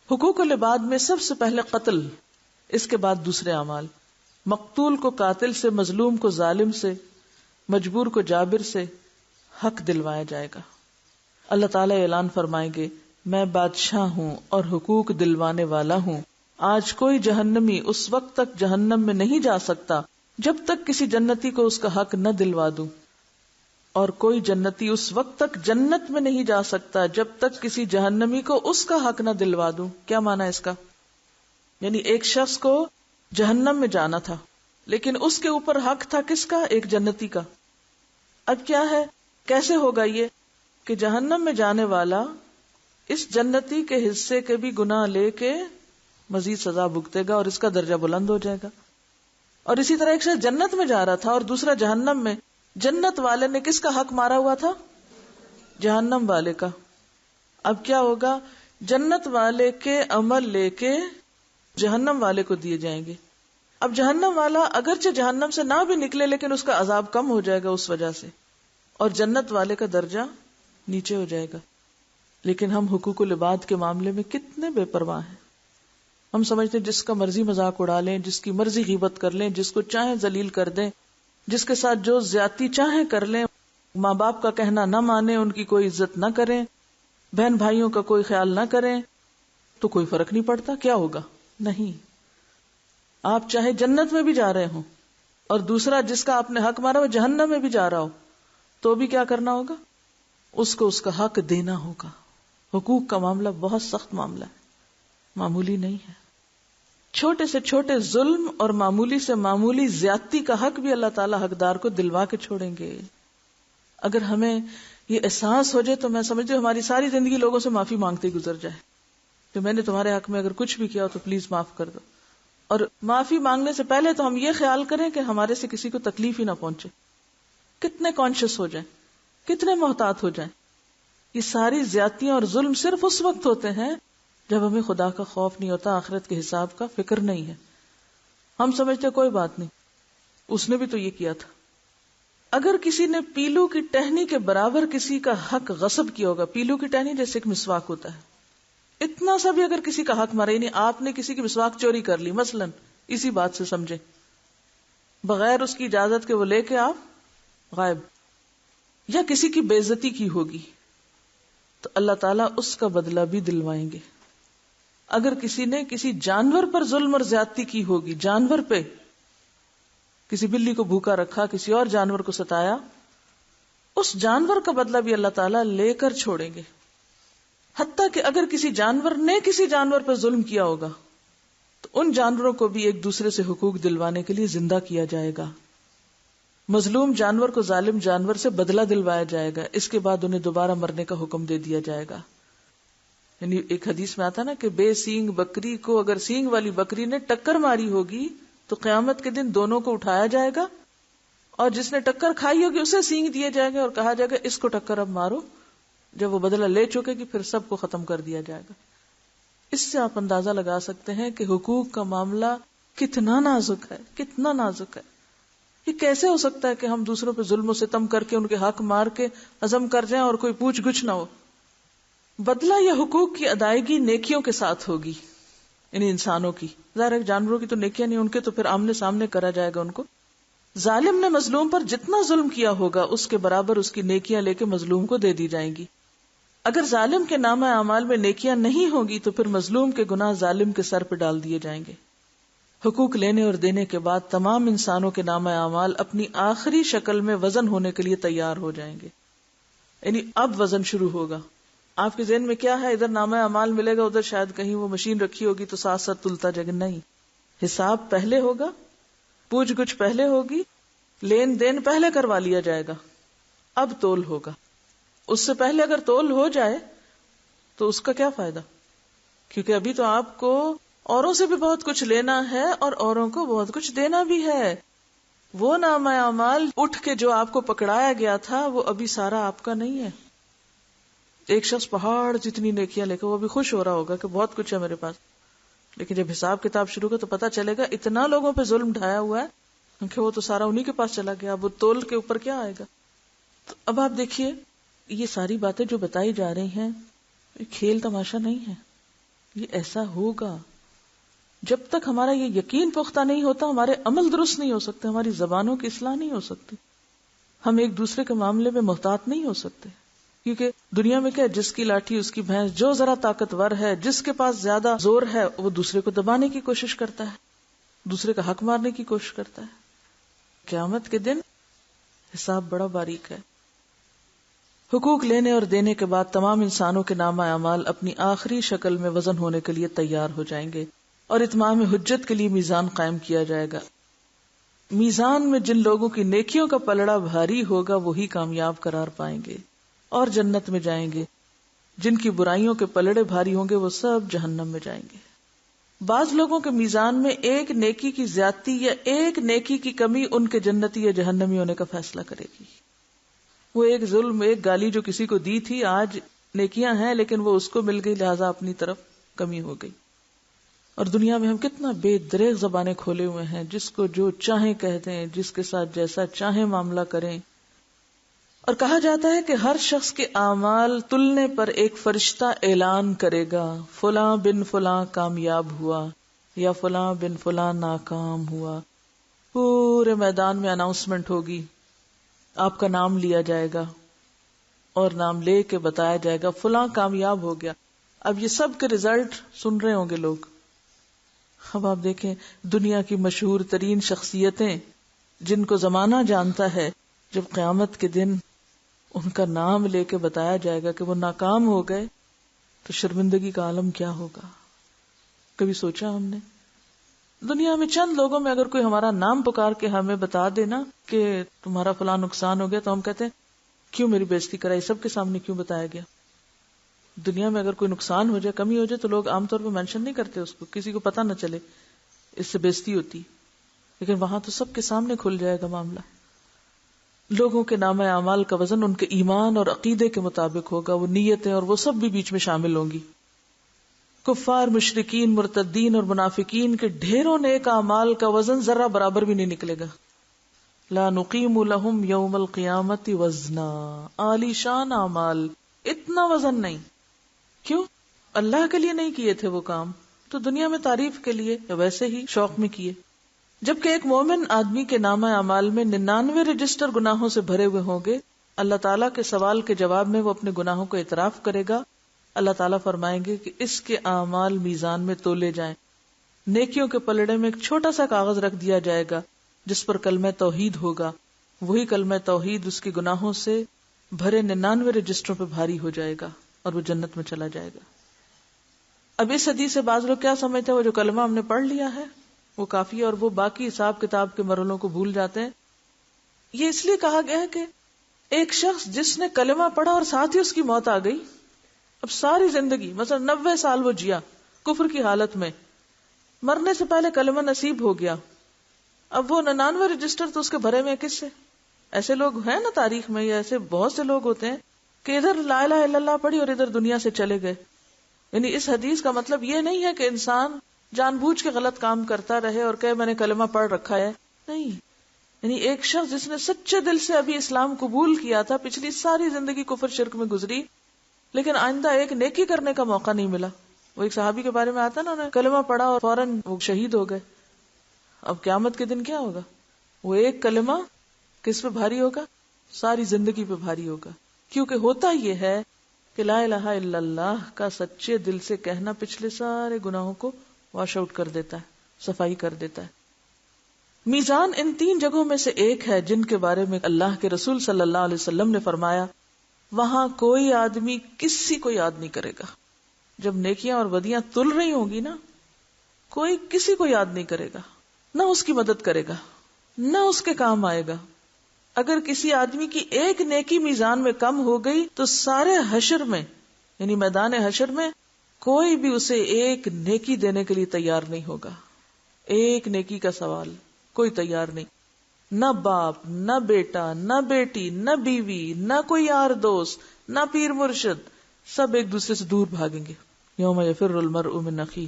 [SPEAKER 1] حقوق العباد میں سب سے پہلے قتل، اس کے بعد دوسرے اعمال. مقتول کو قاتل سے، مظلوم کو ظالم سے، مجبور کو جابر سے حق دلوایا جائے گا. اللہ تعالیٰ اعلان فرمائیں گے میں بادشاہ ہوں اور حقوق دلوانے والا ہوں، آج کوئی جہنمی اس وقت تک جہنم میں نہیں جا سکتا جب تک کسی جنتی کو اس کا حق نہ دلوا دوں، اور کوئی جنتی اس وقت تک جنت میں نہیں جا سکتا جب تک کسی جہنمی کو اس کا حق نہ دلوا دوں۔ کیا معنی ہے اس کا؟ یعنی ایک شخص کو جہنم میں جانا تھا، لیکن اس کے اوپر حق تھا کس کا؟ ایک جنتی کا۔ اب کیا ہے، کیسے ہوگا یہ کہ جہنم میں جانے والا اس جنتی کے حصے کے بھی گناہ لے کے مزید سزا بھگتے گا اور اس کا درجہ بلند ہو جائے گا۔ اور اسی طرح ایک شخص جنت میں جا رہا تھا اور دوسرا جہنم میں، جنت والے نے کس کا حق مارا ہوا تھا؟ جہنم والے کا۔ اب کیا ہوگا، جنت والے کے عمل لے کے جہنم والے کو دیے جائیں گے۔ اب جہنم والا اگرچہ جہنم سے نہ بھی نکلے لیکن اس کا عذاب کم ہو جائے گا اس وجہ سے، اور جنت والے کا درجہ نیچے ہو جائے گا۔ لیکن ہم حقوق العباد کے معاملے میں کتنے بے پرواہ ہیں۔ ہم سمجھتے ہیں جس کا مرضی مذاق اڑا لیں، جس کی مرضی غیبت کر لیں، جس کو چاہیں ذلیل کر دیں، جس کے ساتھ جو زیادتی چاہیں کر لیں، ماں باپ کا کہنا نہ مانیں، ان کی کوئی عزت نہ کریں، بہن بھائیوں کا کوئی خیال نہ کریں، تو کوئی فرق نہیں پڑتا۔ کیا ہوگا؟ نہیں۔ آپ چاہے جنت میں بھی جا رہے ہوں اور دوسرا جس کا آپ نے حق مارا وہ جہنم میں بھی جا رہا ہو، تو بھی کیا کرنا ہوگا؟ اس کو اس کا حق دینا ہوگا۔ حقوق کا معاملہ بہت سخت معاملہ ہے، معمولی نہیں ہے۔ چھوٹے سے چھوٹے ظلم اور معمولی سے معمولی زیادتی کا حق بھی اللہ تعالیٰ حقدار کو دلوا کے چھوڑیں گے۔ اگر ہمیں یہ احساس ہو جائے تو میں سمجھتی ہوں ہماری ساری زندگی لوگوں سے معافی مانگتے گزر جائے کہ میں نے تمہارے حق میں اگر کچھ بھی کیا ہو تو پلیز معاف کر دو۔ اور معافی مانگنے سے پہلے تو ہم یہ خیال کریں کہ ہمارے سے کسی کو تکلیف ہی نہ پہنچے۔ کتنے کانشیس ہو جائیں، کتنے محتاط ہو جائیں۔ یہ ساری زیادتیاں اور ظلم صرف اس وقت ہوتے ہیں جب ہمیں خدا کا خوف نہیں ہوتا، آخرت کے حساب کا فکر نہیں ہے۔ ہم سمجھتے کوئی بات نہیں، اس نے بھی تو یہ کیا تھا۔ اگر کسی نے پیلو کی ٹہنی کے برابر کسی کا حق غصب کیا ہوگا، پیلو کی ٹہنی جیسے ایک مسواک ہوتا ہے، اتنا سا بھی اگر کسی کا حق مارا، یعنی آپ نے کسی کی مسواک چوری کر لی مثلا، اسی بات سے سمجھے، بغیر اس کی اجازت کے وہ لے کے آپ غائب، یا کسی کی بے عزتی کی ہوگی، تو اللہ تعالیٰ اس کا بدلہ بھی دلوائیں گے۔ اگر کسی نے کسی جانور پر ظلم اور زیادتی کی ہوگی، جانور پہ، کسی بلی کو بھوکا رکھا، کسی اور جانور کو ستایا، اس جانور کا بدلہ بھی اللہ تعالیٰ لے کر چھوڑیں گے۔ حتیٰ کہ اگر کسی جانور نے کسی جانور پر ظلم کیا ہوگا تو ان جانوروں کو بھی ایک دوسرے سے حقوق دلوانے کے لیے زندہ کیا جائے گا۔ مظلوم جانور کو ظالم جانور سے بدلہ دلوایا جائے گا، اس کے بعد انہیں دوبارہ مرنے کا حکم دے دیا جائے گا۔ یعنی ایک حدیث میں آتا نا کہ بے سینگ بکری کو اگر سینگ والی بکری نے ٹکر ماری ہوگی تو قیامت کے دن دونوں کو اٹھایا جائے گا، اور جس نے ٹکر کھائی ہوگی اسے سینگ دیے جائیں گے اور کہا جائے گا اس کو ٹکر اب مارو۔ جب وہ بدلہ لے چکے گی پھر سب کو ختم کر دیا جائے گا۔ اس سے آپ اندازہ لگا سکتے ہیں کہ حقوق کا معاملہ کتنا نازک ہے، کتنا نازک ہے۔ یہ کیسے ہو سکتا ہے کہ ہم دوسروں پہ ظلم و ستم کر کے ان کے حق مار کے عزم کر جائیں اور کوئی پوچھ گچھ نہ ہو؟ بدلہ یا حقوق کی ادائیگی نیکیوں کے ساتھ ہوگی، یعنی انسانوں کی، ظاہر جانوروں کی تو نیکیاں نہیں، ان کے تو پھر آمنے سامنے کرا جائے گا ان کو۔ ظالم نے مظلوم پر جتنا ظلم کیا ہوگا اس کے برابر اس کی نیکیاں لے کے مظلوم کو دے دی جائیں گی۔ اگر ظالم کے نامہ اعمال میں نیکیاں نہیں ہوگی تو پھر مظلوم کے گناہ ظالم کے سر پہ ڈال دیے جائیں گے۔ حقوق لینے اور دینے کے بعد تمام انسانوں کے نامہ اعمال اپنی آخری شکل میں وزن ہونے کے لیے تیار ہو جائیں گے، یعنی اب وزن شروع ہوگا۔ آپ کے ذہن میں کیا ہے، ادھر نامہ اعمال ملے گا، ادھر شاید کہیں وہ مشین رکھی ہوگی تو ساتھ ساتھ تلتا جائے گا، نہیں، حساب پہلے ہوگا، پوچھ گچھ پہلے ہوگی، لین دین پہلے کروا لیا جائے گا، اب تول ہوگا۔ اس سے پہلے اگر تول ہو جائے تو اس کا کیا فائدہ، کیونکہ ابھی تو آپ کو اوروں سے بھی بہت کچھ لینا ہے اور اوروں کو بہت کچھ دینا بھی ہے۔ وہ نامہ اعمال اٹھ کے جو آپ کو پکڑایا گیا تھا وہ ابھی سارا آپ کا نہیں ہے۔ ایک شخص پہاڑ جتنی نیکیاں لے کے وہ بھی خوش ہو رہا ہوگا کہ بہت کچھ ہے میرے پاس، لیکن جب حساب کتاب شروع ہو تو پتا چلے گا اتنا لوگوں پہ ظلم ڈھایا ہوا ہے کیونکہ وہ تو سارا انہی کے پاس چلا گیا، اب وہ تول کے اوپر کیا آئے گا۔ تو اب آپ دیکھیے یہ ساری باتیں جو بتائی جا رہی ہیں یہ کھیل تماشا نہیں ہے، یہ ایسا ہوگا۔ جب تک ہمارا یہ یقین پختہ نہیں ہوتا ہمارے عمل درست نہیں ہو سکتے، ہماری زبانوں کی اصلاح نہیں ہو سکتی، ہم ایک دوسرے کے معاملے میں محتاط نہیں ہو سکتے۔ کیونکہ دنیا میں کیا ہے، جس کی لاٹھی اس کی بھینس، جو ذرا طاقتور ہے، جس کے پاس زیادہ زور ہے، وہ دوسرے کو دبانے کی کوشش کرتا ہے، دوسرے کا حق مارنے کی کوشش کرتا ہے. قیامت کے دن حساب بڑا باریک ہے. حقوق لینے اور دینے کے بعد تمام انسانوں کے نامہ اعمال اپنی آخری شکل میں وزن ہونے کے لیے تیار ہو جائیں گے اور اتمام حجت کے لیے میزان قائم کیا جائے گا. میزان میں جن لوگوں کی نیکیوں کا پلڑا بھاری ہوگا وہی کامیاب قرار پائیں گے اور جنت میں جائیں گے. جن کی برائیوں کے پلڑے بھاری ہوں گے وہ سب جہنم میں جائیں گے. بعض لوگوں کے میزان میں ایک نیکی کی زیادتی یا ایک نیکی کی کمی ان کے جنتی یا جہنمی ہونے کا فیصلہ کرے گی. وہ ایک ظلم، ایک گالی جو کسی کو دی تھی، آج نیکیاں ہیں لیکن وہ اس کو مل گئی، لہذا اپنی طرف کمی ہو گئی. اور دنیا میں ہم کتنا بے دریغ زبانیں کھولے ہوئے ہیں، جس کو جو چاہیں کہہ دیں، جس کے ساتھ جیسا چاہیں معاملہ کریں. اور کہا جاتا ہے کہ ہر شخص کے اعمال تلنے پر ایک فرشتہ اعلان کرے گا، فلاں بن فلاں کامیاب ہوا یا فلاں بن فلاں ناکام ہوا. پورے میدان میں اناؤنسمنٹ ہوگی، آپ کا نام لیا جائے گا اور نام لے کے بتایا جائے گا فلاں کامیاب ہو گیا. اب یہ سب کے ریزلٹ سن رہے ہوں گے لوگ. اب آپ دیکھیں دنیا کی مشہور ترین شخصیتیں جن کو زمانہ جانتا ہے، جب قیامت کے دن ان کا نام لے کے بتایا جائے گا کہ وہ ناکام ہو گئے تو شرمندگی کا عالم کیا ہوگا. کبھی سوچا ہم نے؟ دنیا میں چند لوگوں میں اگر کوئی ہمارا نام پکار کے ہمیں بتا دینا کہ تمہارا فلاں نقصان ہو گیا تو ہم کہتے ہیں کیوں میری بےزتی کرائی، سب کے سامنے کیوں بتایا گیا. دنیا میں اگر کوئی نقصان ہو جائے، کمی ہو جائے تو لوگ عام طور پہ مینشن نہیں کرتے اس کو، کسی کو پتہ نہ چلے، اس سے بےزتی ہوتی. لیکن وہاں تو سب کے سامنے کھل جائے گا معاملہ. لوگوں کے نامہ اعمال کا وزن ان کے ایمان اور عقیدے کے مطابق ہوگا، وہ نیتیں اور وہ سب بھی بیچ میں شامل ہوں گی. کفار، مشرکین، مرتدین اور منافقین کے ڈھیروں نیک اعمال کا وزن ذرہ برابر بھی نہیں نکلے گا. لا نقیم لہم یوم القیامت وزنا. عالی شان اعمال، اتنا وزن نہیں. کیوں؟ اللہ کے لیے نہیں کیے تھے وہ کام، تو دنیا میں تعریف کے لیے یا ویسے ہی شوق میں کیے. جبکہ ایک مومن آدمی کے نامہ اعمال میں 99 رجسٹر گناہوں سے بھرے ہوئے ہوں گے. اللہ تعالیٰ کے سوال کے جواب میں وہ اپنے گناہوں کو اعتراف کرے گا. اللہ تعالیٰ فرمائیں گے کہ اس کے اعمال میزان میں تولے جائیں. نیکیوں کے پلڑے میں ایک چھوٹا سا کاغذ رکھ دیا جائے گا جس پر کلمہ توحید ہوگا. وہی کلمہ توحید اس کے گناہوں سے بھرے 99 رجسٹروں پہ بھاری ہو جائے گا اور وہ جنت میں چلا جائے گا. اب اس حدیث سے بعض لوگ کیا سمجھتے ہیں، وہ جو کلمہ ہم نے پڑھ لیا ہے وہ کافی ہے اور وہ باقی حساب کتاب کے مرحلوں کو بھول جاتے ہیں. یہ اس لیے کہا گیا ہے کہ ایک شخص جس نے کلمہ پڑھا اور ساتھ ہی اس کی موت آ گئی، اب ساری زندگی مثلا 90 سال وہ جیا کفر کی حالت میں، مرنے سے پہلے کلمہ نصیب ہو گیا، اب وہ 99 رجسٹر تو اس کے بھرے میں کس سے؟ ایسے لوگ ہیں نا تاریخ میں، یا ایسے بہت سے لوگ ہوتے ہیں کہ ادھر لا الہ الا اللہ پڑھی اور ادھر دنیا سے چلے گئے. یعنی اس حدیث کا مطلب یہ نہیں ہے کہ انسان جان بوجھ کے غلط کام کرتا رہے اور کہ میں نے کلمہ پڑھ رکھا ہے، نہیں. یعنی ایک شخص جس نے سچے دل سے ابھی اسلام قبول کیا تھا، پچھلی ساری زندگی کفر شرک میں گزری، لیکن آئندہ ایک نیکی کرنے کا موقع نہیں ملا. وہ ایک صحابی کے بارے میں آتا نا، انہوں نے کلمہ پڑھا اور فوراً وہ شہید ہو گئے. اب قیامت کے دن کیا ہوگا؟ وہ ایک کلمہ کس پہ بھاری ہوگا؟ ساری زندگی پہ بھاری ہوگا. کیونکہ ہوتا یہ ہے کہ لا الہ الا اللہ کا سچے دل سے کہنا پچھلے سارے گناہوں کو واش آؤٹ کر دیتا ہے، صفائی کر دیتا ہے. میزان ان 3 جگہوں میں سے ایک ہے جن کے بارے میں اللہ کے رسول صلی اللہ علیہ وسلم نے فرمایا وہاں کوئی آدمی کسی کو یاد نہیں کرے گا. جب نیکیاں اور بدیاں تل رہی ہوں گی نا، کوئی کسی کو یاد نہیں کرے گا، نہ اس کی مدد کرے گا، نہ اس کے کام آئے گا. اگر کسی آدمی کی ایک نیکی میزان میں کم ہو گئی تو سارے حشر میں، یعنی میدان حشر میں، کوئی بھی اسے ایک نیکی دینے کے لیے تیار نہیں ہوگا. ایک نیکی کا سوال کوئی تیار نہیں. نہ باپ، نہ بیٹا، نہ بیٹی، نہ بیوی، نہ کوئی یار دوست، نہ پیر مرشد، سب ایک دوسرے سے دور بھاگیں گے. یوم یفر المرء من اخیہ.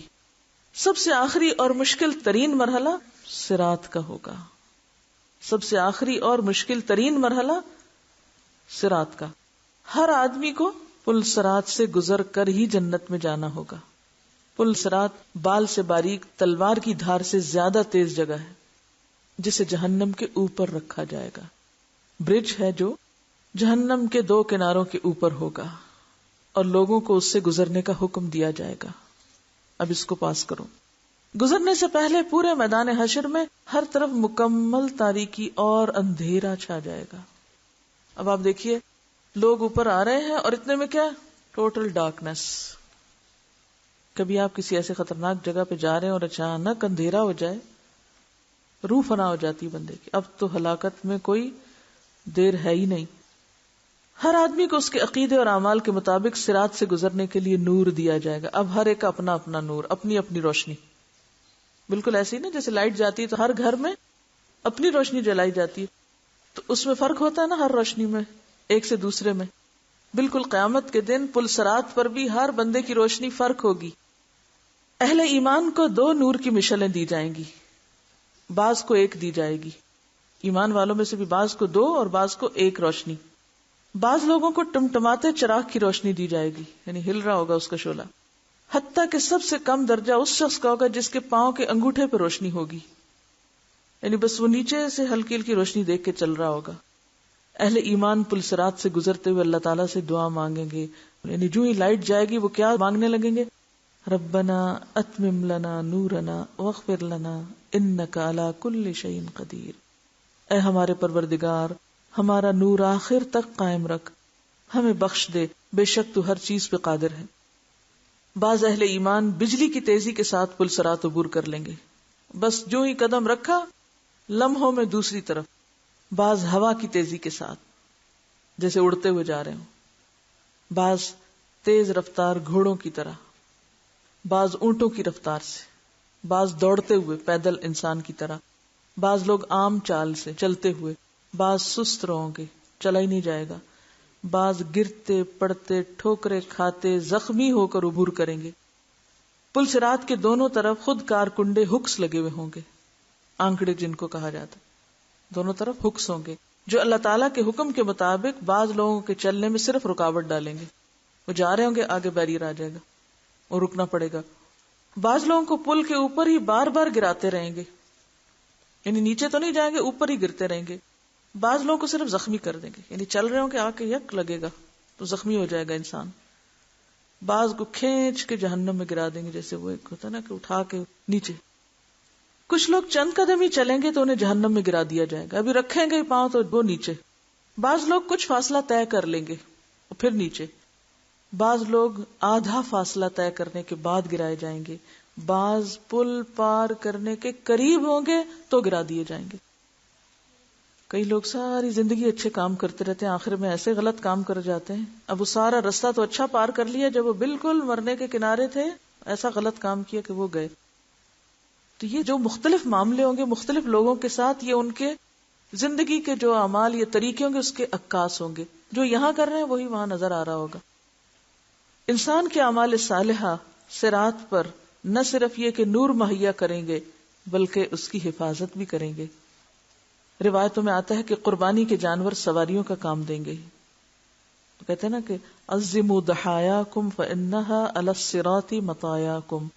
[SPEAKER 1] سب سے آخری اور مشکل ترین مرحلہ صراط کا ہوگا. سب سے آخری اور مشکل ترین مرحلہ صراط کا. ہر آدمی کو پل صراط سے گزر کر ہی جنت میں جانا ہوگا. پل صراط بال سے باریک تلوار کی دھار سے زیادہ تیز جگہ ہے جسے جہنم کے اوپر رکھا جائے گا. برج ہے جو جہنم کے دو کناروں کے اوپر ہوگا اور لوگوں کو اس سے گزرنے کا حکم دیا جائے گا، اب اس کو پاس کرو۔ گزرنے سے پہلے پورے میدان حشر میں ہر طرف مکمل تاریکی اور اندھیرا چھا جائے گا۔ اب آپ دیکھیے لوگ اوپر آ رہے ہیں اور اتنے میں کیا، ٹوٹل ڈارکنیس۔ کبھی آپ کسی ایسے خطرناک جگہ پہ جا رہے ہیں اور اچانک اندھیرا ہو جائے، روح فنا ہو جاتی بندے کی، اب تو ہلاکت میں کوئی دیر ہے ہی نہیں۔ ہر آدمی کو اس کے عقیدے اور اعمال کے مطابق صراط سے گزرنے کے لیے نور دیا جائے گا۔ اب ہر ایک اپنا اپنا نور، اپنی اپنی روشنی، بالکل ایسے ہی نا جیسے لائٹ جاتی ہے تو ہر گھر میں اپنی روشنی جلائی جاتی ہے، تو اس میں فرق ہوتا ہے نا ہر روشنی میں ایک سے دوسرے میں۔ بالکل قیامت کے دن پل صراط پر بھی ہر بندے کی روشنی فرق ہوگی۔ اہل ایمان کو دو نور کی مشلیں دی جائیں گی، بعض کو ایک دی جائے گی۔ ایمان والوں میں سے بھی بعض کو دو اور بعض کو ایک روشنی۔ بعض لوگوں کو ٹمٹماتے چراغ کی روشنی دی جائے گی، یعنی ہل رہا ہوگا اس کا شعلہ، حتیٰ کہ سب سے کم درجہ اس شخص کا ہوگا جس کے پاؤں کے انگوٹھے پہ روشنی ہوگی، یعنی بس وہ نیچے سے ہلکی ہلکی روشنی دیکھ کے چل رہا ہوگا۔ اہل ایمان پل صراط سے گزرتے ہوئے اللہ تعالیٰ سے دعا مانگیں گے، یعنی جو ہی لائٹ جائے گی وہ کیا مانگنے لگیں گے، ربنا اتمم لنا نورنا واغفر لنا انک علی کل شیء قدیر۔ اے ہمارے پروردگار، ہمارا نور آخر تک قائم رکھ، ہمیں بخش دے، بے شک تو ہر چیز پہ قادر ہے۔ بعض اہل ایمان بجلی کی تیزی کے ساتھ پل صراط عبور کر لیں گے، بس جو ہی قدم رکھا لمحوں میں دوسری طرف۔ بعض ہوا کی تیزی کے ساتھ جیسے اڑتے ہوئے جا رہے ہوں، بعض تیز رفتار گھوڑوں کی طرح، بعض اونٹوں کی رفتار سے، بعض دوڑتے ہوئے پیدل انسان کی طرح، بعض لوگ عام چال سے چلتے ہوئے، بعض سست رہوں گے، چلا ہی نہیں جائے گا، بعض گرتے پڑتے ٹھوکرے کھاتے زخمی ہو کر عبور کریں گے۔ پل صراط کے دونوں طرف خود کار کنڈے ہکس لگے ہوئے ہوں گے، آنکڑے جن کو کہا جاتا، دونوں طرف ہکس ہوں گے جو اللہ تعالیٰ کے حکم کے مطابق بعض لوگوں کے چلنے میں صرف رکاوٹ ڈالیں گے۔ وہ جا رہے ہوں گے، آگے بیریئر آ جائے گا اور رکنا پڑے گا۔ بعض لوگوں کو پل کے اوپر ہی بار بار گراتے رہیں گے، یعنی نیچے تو نہیں جائیں گے، اوپر ہی گرتے رہیں گے۔ بعض لوگوں کو صرف زخمی کر دیں گے، یعنی چل رہے ہوں کہ آ کے یک لگے گا تو زخمی ہو جائے گا انسان۔ بعض کو کھینچ کے جہنم میں گرا دیں گے، جیسے وہ ایک ہوتا ہے نا کہ اٹھا کے نیچے۔ کچھ لوگ چند قدم ہی چلیں گے تو انہیں جہنم میں گرا دیا جائے گا، ابھی رکھیں گے پاؤں تو وہ نیچے۔ بعض لوگ کچھ فاصلہ طے کر لیں گے اور پھر نیچے۔ بعض لوگ آدھا فاصلہ طے کرنے کے بعد گرائے جائیں گے، بعض پل پار کرنے کے قریب ہوں گے تو گرا دیے جائیں گے۔ کئی لوگ ساری زندگی اچھے کام کرتے رہتے ہیں، آخر میں ایسے غلط کام کر جاتے ہیں۔ اب وہ سارا رستہ تو اچھا پار کر لیا، جب وہ بالکل مرنے کے کنارے تھے ایسا غلط کام کیا کہ وہ گئے۔ تو یہ جو مختلف معاملے ہوں گے مختلف لوگوں کے ساتھ، یہ ان کے زندگی کے جو اعمال یا طریقے ہوں گے اس کے عکاس ہوں گے، جو یہاں کر رہے ہیں وہی وہاں نظر آ رہا ہوگا۔ انسان کے اعمال صالحہ صراط پر نہ صرف یہ کہ نور مہیا کریں گے بلکہ اس کی حفاظت بھی کریں گے۔ روایتوں میں آتا ہے کہ قربانی کے جانور سواریوں کا کام دیں گے۔ کہتے ہیں نا کہ عظموا ضحایاکم فانھا علی الصراط مطایاکم،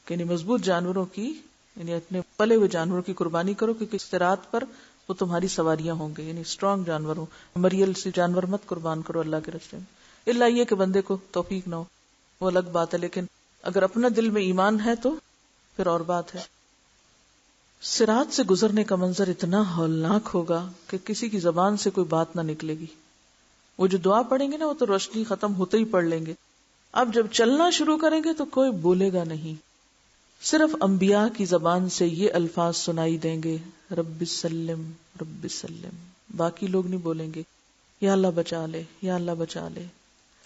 [SPEAKER 1] یعنی مضبوط جانوروں کی، یعنی اپنے پلے ہوئے جانوروں کی قربانی کرو کیونکہ صراط پر وہ تمہاری سواریاں ہوں گے، یعنی اسٹرانگ جانور ہوں۔ مریل سی جانور مت قربان کرو اللہ کے راستے میں، الا یہ کہ بندے کو توفیق نہ ہو، وہ الگ بات ہے، لیکن اگر اپنا دل میں ایمان ہے تو پھر اور بات ہے۔ صراط سے گزرنے کا منظر اتنا ہولناک ہوگا کہ کسی کی زبان سے کوئی بات نہ نکلے گی۔ وہ جو دعا پڑھیں گے نا وہ تو روشنی ختم ہوتے ہی پڑھ لیں گے، اب جب چلنا شروع کریں گے تو کوئی بولے گا نہیں، صرف انبیاء کی زبان سے یہ الفاظ سنائی دیں گے، رب سلم رب سلم، باقی لوگ نہیں بولیں گے یا اللہ بچا لے یا اللہ بچا لے۔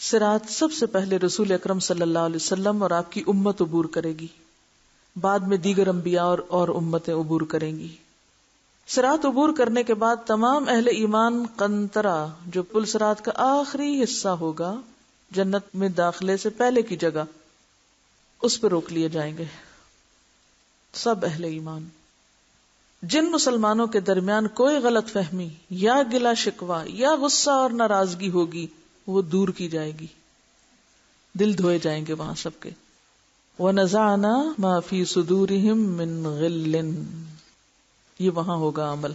[SPEAKER 1] صراط سب سے پہلے رسول اکرم صلی اللہ علیہ وسلم اور آپ کی امت عبور کرے گی، بعد میں دیگر انبیاء اور امتیں عبور کریں گی۔ صراط عبور کرنے کے بعد تمام اہل ایمان قنطرہ، جو پل صراط کا آخری حصہ ہوگا، جنت میں داخلے سے پہلے کی جگہ، اس پہ روک لیے جائیں گے سب اہل ایمان۔ جن مسلمانوں کے درمیان کوئی غلط فہمی یا گلا شکوہ یا غصہ اور ناراضگی ہوگی وہ دور کی جائے گی، دل دھوئے جائیں گے وہاں سب کے۔ وَنَزَعْنَا مَا فِي صُدُورِهِم مِّن غِلٍّ، یہ وہاں ہوگا عمل۔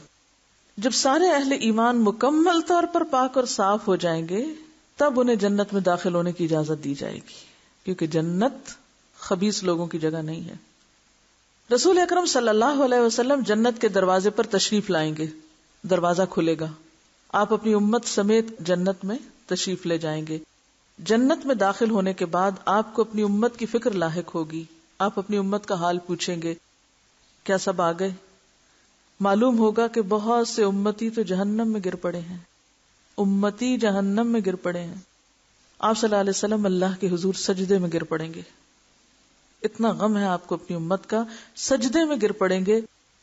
[SPEAKER 1] جب سارے اہل ایمان مکمل طور پر پاک اور صاف ہو جائیں گے تب انہیں جنت میں داخل ہونے کی اجازت دی جائے گی، کیونکہ جنت خبیث لوگوں کی جگہ نہیں ہے۔ رسول اکرم صلی اللہ علیہ وسلم جنت کے دروازے پر تشریف لائیں گے، دروازہ کھلے گا، آپ اپنی امت سمیت جنت میں تشریف لے جائیں گے۔ جنت میں داخل ہونے کے بعد آپ کو اپنی امت کی فکر لاحق ہوگی، آپ اپنی امت کا حال پوچھیں گے، کیا سب آ گئے؟ معلوم ہوگا کہ بہت سے امتی تو جہنم میں گر پڑے ہیں، امتی جہنم میں گر پڑے ہیں۔ آپ صلی اللہ علیہ وسلم اللہ کے حضور سجدے میں گر پڑیں گے، اتنا غم ہے آپ کو اپنی امت کا، سجدے میں گر پڑیں گے،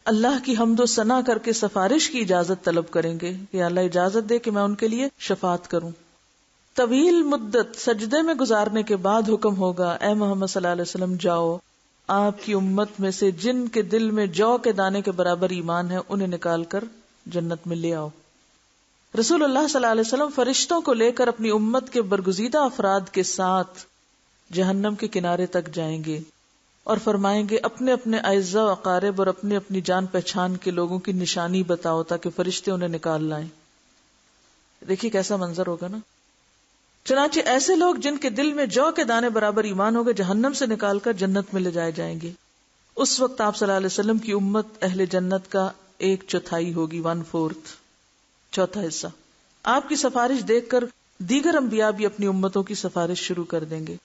[SPEAKER 1] اللہ کی حمد و ثنا کر کے سفارش کی اجازت طلب کریں گے کہ اللہ اجازت دے کہ میں ان کے لیے شفاعت کروں۔ طویل مدت سجدے میں گزارنے کے بعد حکم ہوگا، اے محمد صلی اللہ علیہ وسلم جاؤ، آپ کی امت میں سے جن کے دل میں جو کے دانے کے برابر ایمان ہے انہیں نکال کر جنت میں لے آؤ۔ رسول اللہ صلی اللہ علیہ وسلم فرشتوں کو لے کر اپنی امت کے برگزیدہ افراد کے ساتھ جہنم کے کنارے تک جائیں گے اور فرمائیں گے اپنے اپنے اعزاء و اقارب اور اپنی اپنی جان پہچان کے لوگوں کی نشانی بتاؤ تاکہ فرشتے انہیں نکال لائیں۔ دیکھیے کیسا منظر ہوگا نا۔ چنانچہ ایسے لوگ جن کے دل میں جو کے دانے برابر ایمان ہوگا جہنم سے نکال کر جنت میں لے جائے جائیں گے۔ اس وقت آپ صلی اللہ علیہ وسلم کی امت اہل جنت کا 1/4 ہوگی، 1/4، چوتھا حصہ۔ آپ کی سفارش دیکھ کر دیگر انبیاء بھی اپنی امتوں کی سفارش شروع کر دیں گے۔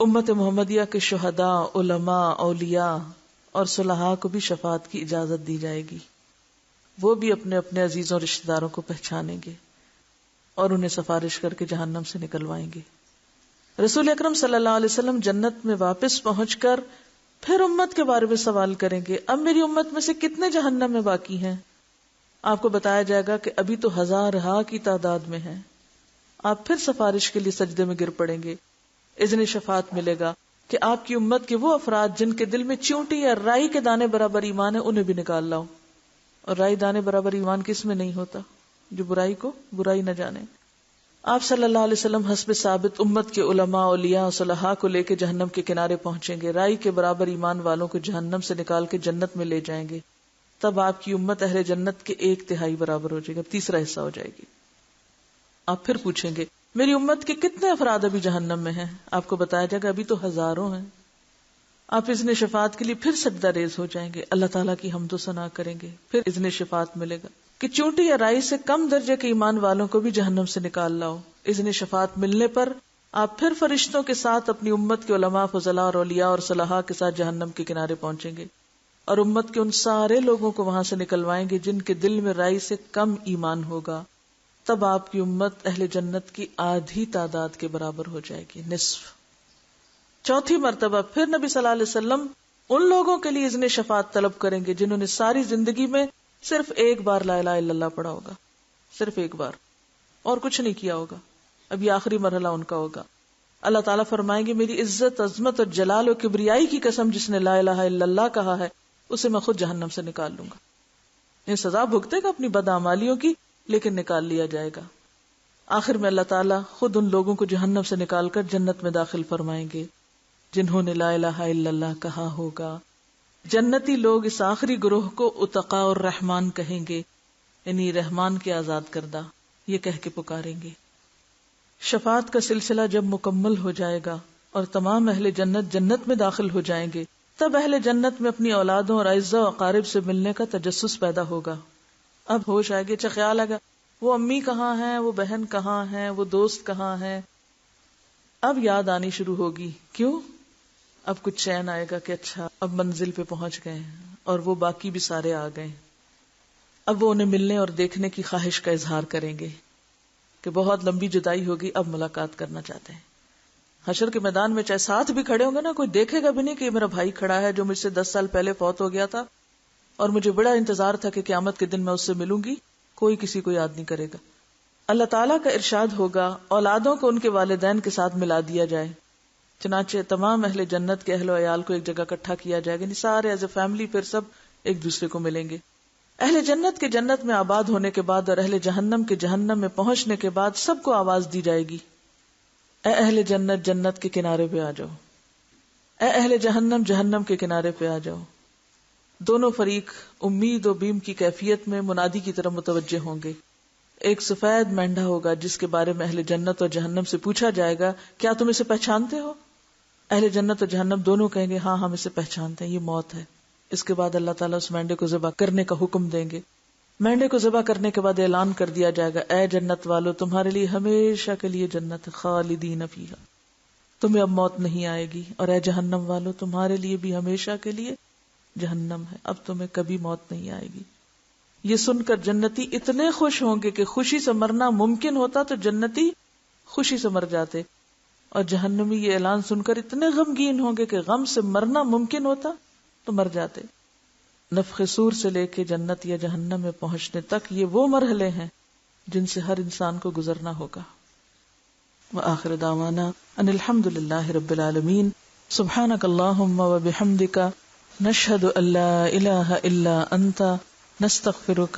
[SPEAKER 1] امت محمدیہ کے شہداء، علماء، اولیاء اور صلحاء کو بھی شفاعت کی اجازت دی جائے گی، وہ بھی اپنے اپنے عزیزوں رشتہ داروں کو پہچانیں گے اور انہیں سفارش کر کے جہنم سے نکلوائیں گے۔ رسول اکرم صلی اللہ علیہ وسلم جنت میں واپس پہنچ کر پھر امت کے بارے میں سوال کریں گے، اب میری امت میں سے کتنے جہنم میں باقی ہیں؟ آپ کو بتایا جائے گا کہ ابھی تو 1000 کی تعداد میں ہیں۔ آپ پھر سفارش کے لیے سجدے میں گر پڑیں گے، اذن شفاعت ملے گا کہ آپ کی امت کے وہ افراد جن کے دل میں چیونٹی یا رائی کے دانے برابر ایمان ہے انہیں بھی نکال لاؤ۔ اور رائی دانے برابر ایمان کس میں نہیں ہوتا؟ جو برائی کو برائی نہ جانے۔ آپ صلی اللہ علیہ وسلم حسب ثابت امت کے علماء، اولیاء اور صلحاء کو لے کے جہنم کے کنارے پہنچیں گے، رائی کے برابر ایمان والوں کو جہنم سے نکال کے جنت میں لے جائیں گے، تب آپ کی امت اہل جنت کے 1/3 برابر ہو جائے گا، تیسرا حصہ ہو جائے گی۔ آپ پھر پوچھیں گے میری امت کے کتنے افراد ابھی جہنم میں ہیں؟ آپ کو بتایا جائے گا ابھی تو 1000 ہیں۔ آپ اذن شفاعت کے لیے پھر سجدہ ریز ہو جائیں گے، اللہ تعالیٰ کی حمد و ثنا کریں گے، پھر اذن شفاعت ملے گا کہ چونٹی یا رائی سے کم درجے کے ایمان والوں کو بھی جہنم سے نکال لاؤ۔ اذن شفاعت ملنے پر آپ پھر فرشتوں کے ساتھ اپنی امت کے علماء، فضلاء اور اولیاء اور صلحاء کے ساتھ جہنم کے کنارے پہنچیں گے اور امت کے ان سارے لوگوں کو وہاں سے نکلوائیں گے جن کے دل میں رائی سے کم ایمان ہوگا، تب آپ کی امت اہل جنت کی آدھی تعداد کے برابر ہو جائے گی، نصف۔ چوتھی مرتبہ پھر نبی صلی اللہ علیہ وسلم ان لوگوں کے لیے اذن شفاعت طلب کریں گے جنہوں نے ساری زندگی میں صرف ایک بار لا الہ الا اللہ پڑھا ہوگا، صرف ایک بار، اور کچھ نہیں کیا ہوگا۔ اب یہ آخری مرحلہ ان کا ہوگا۔ اللہ تعالیٰ فرمائیں گے میری عزت، عظمت اور جلال و کبریائی کی قسم جس نے لا الہ الا اللہ کہا ہے اسے میں خود جہنم سے نکال لوں گا۔ یہ سزا بھگتے گا اپنی بدعمالیوں کی، لیکن نکال لیا جائے گا۔ آخر میں اللہ تعالیٰ خود ان لوگوں کو جہنم سے نکال کر جنت میں داخل فرمائیں گے جنہوں نے لا الہ الا اللہ کہا ہوگا۔ جنتی لوگ اس آخری گروہ کو اتقاء الرحمن کہیں گے، یعنی رحمان کے آزاد کردہ، یہ کہہ کے پکاریں گے۔ شفاعت کا سلسلہ جب مکمل ہو جائے گا اور تمام اہل جنت جنت میں داخل ہو جائیں گے، تب اہل جنت میں اپنی اولادوں اور اعزاء و اقارب سے ملنے کا تجسس پیدا ہوگا۔ اب ہوش آئے گی، اچھا خیال آئے گا وہ امی کہاں ہیں، وہ بہن کہاں ہیں، وہ دوست کہاں ہیں۔ اب یاد آنی شروع ہوگی، کیوں؟ اب کچھ چین آئے گا کہ اچھا اب منزل پہ پہنچ گئے ہیں اور وہ باقی بھی سارے آ گئے۔ اب وہ انہیں ملنے اور دیکھنے کی خواہش کا اظہار کریں گے کہ بہت لمبی جدائی ہوگی، اب ملاقات کرنا چاہتے ہیں۔ حشر کے میدان میں چاہے ساتھ بھی کھڑے ہوں گے نا، کوئی دیکھے گا بھی نہیں کہ میرا بھائی کھڑا ہے جو مجھ سے 10 سال پہلے فوت ہو گیا تھا اور مجھے بڑا انتظار تھا کہ قیامت کے دن میں اس سے ملوں گی، کوئی کسی کو یاد نہیں کرے گا۔ اللہ تعالیٰ کا ارشاد ہوگا اولادوں کو ان کے والدین کے ساتھ ملا دیا جائے، چنانچہ تمام اہل جنت کے اہل و عیال کو ایک جگہ اکٹھا کیا جائے گا، یعنی سارے ایز اے فیملی پھر سب ایک دوسرے کو ملیں گے۔ اہل جنت کے جنت میں آباد ہونے کے بعد اور اہل جہنم کے جہنم میں پہنچنے کے بعد سب کو آواز دی جائے گی، اے اہل جنت جنت کے کنارے پہ آ جاؤ، اے اہل جہنم جہنم کے کنارے پہ آ جاؤ۔ دونوں فریق امید و بیم کی کیفیت میں منادی کی طرف متوجہ ہوں گے. ایک سفید مینڈھا ہوگا جس کے بارے میں اہل جنت اور جہنم سے پوچھا جائے گا کیا تم اسے پہچانتے ہو؟ اہل جنت اور جہنم دونوں کہیں گے ہاں ہم اسے پہچانتے ہیں، یہ موت ہے. اس کے بعد اللہ تعالیٰ اس مینڈے کو ذبح کرنے کا حکم دیں گے. مینڈے کو ذبح کرنے کے بعد اعلان کر دیا جائے گا اے جنت والو تمہارے لیے ہمیشہ کے لیے جنت خالدین فیہا، تمہیں اب موت نہیں آئے گی. اور اے جہنم والو تمہارے لیے بھی ہمیشہ کے لیے جہنم ہے، اب تمہیں کبھی موت نہیں آئے گی. یہ سن کر جنتی اتنے خوش ہوں گے کہ خوشی سے مرنا ممکن ہوتا تو جنتی خوشی سے مر جاتے، اور جہنمی یہ اعلان سن کر اتنے غمگین ہوں گے کہ غم سے مرنا ممکن ہوتا تو مر جاتے. نفخ صور سے لے کے جنت یا جہنم میں پہنچنے تک یہ وہ مرحلے ہیں جن سے ہر انسان کو گزرنا ہوگا. وآخر دعوانا ان الحمد للہ رب العالمین. سبحانک اللہم وبحمدک نشہد ان لا الہ الا انت نستغفرک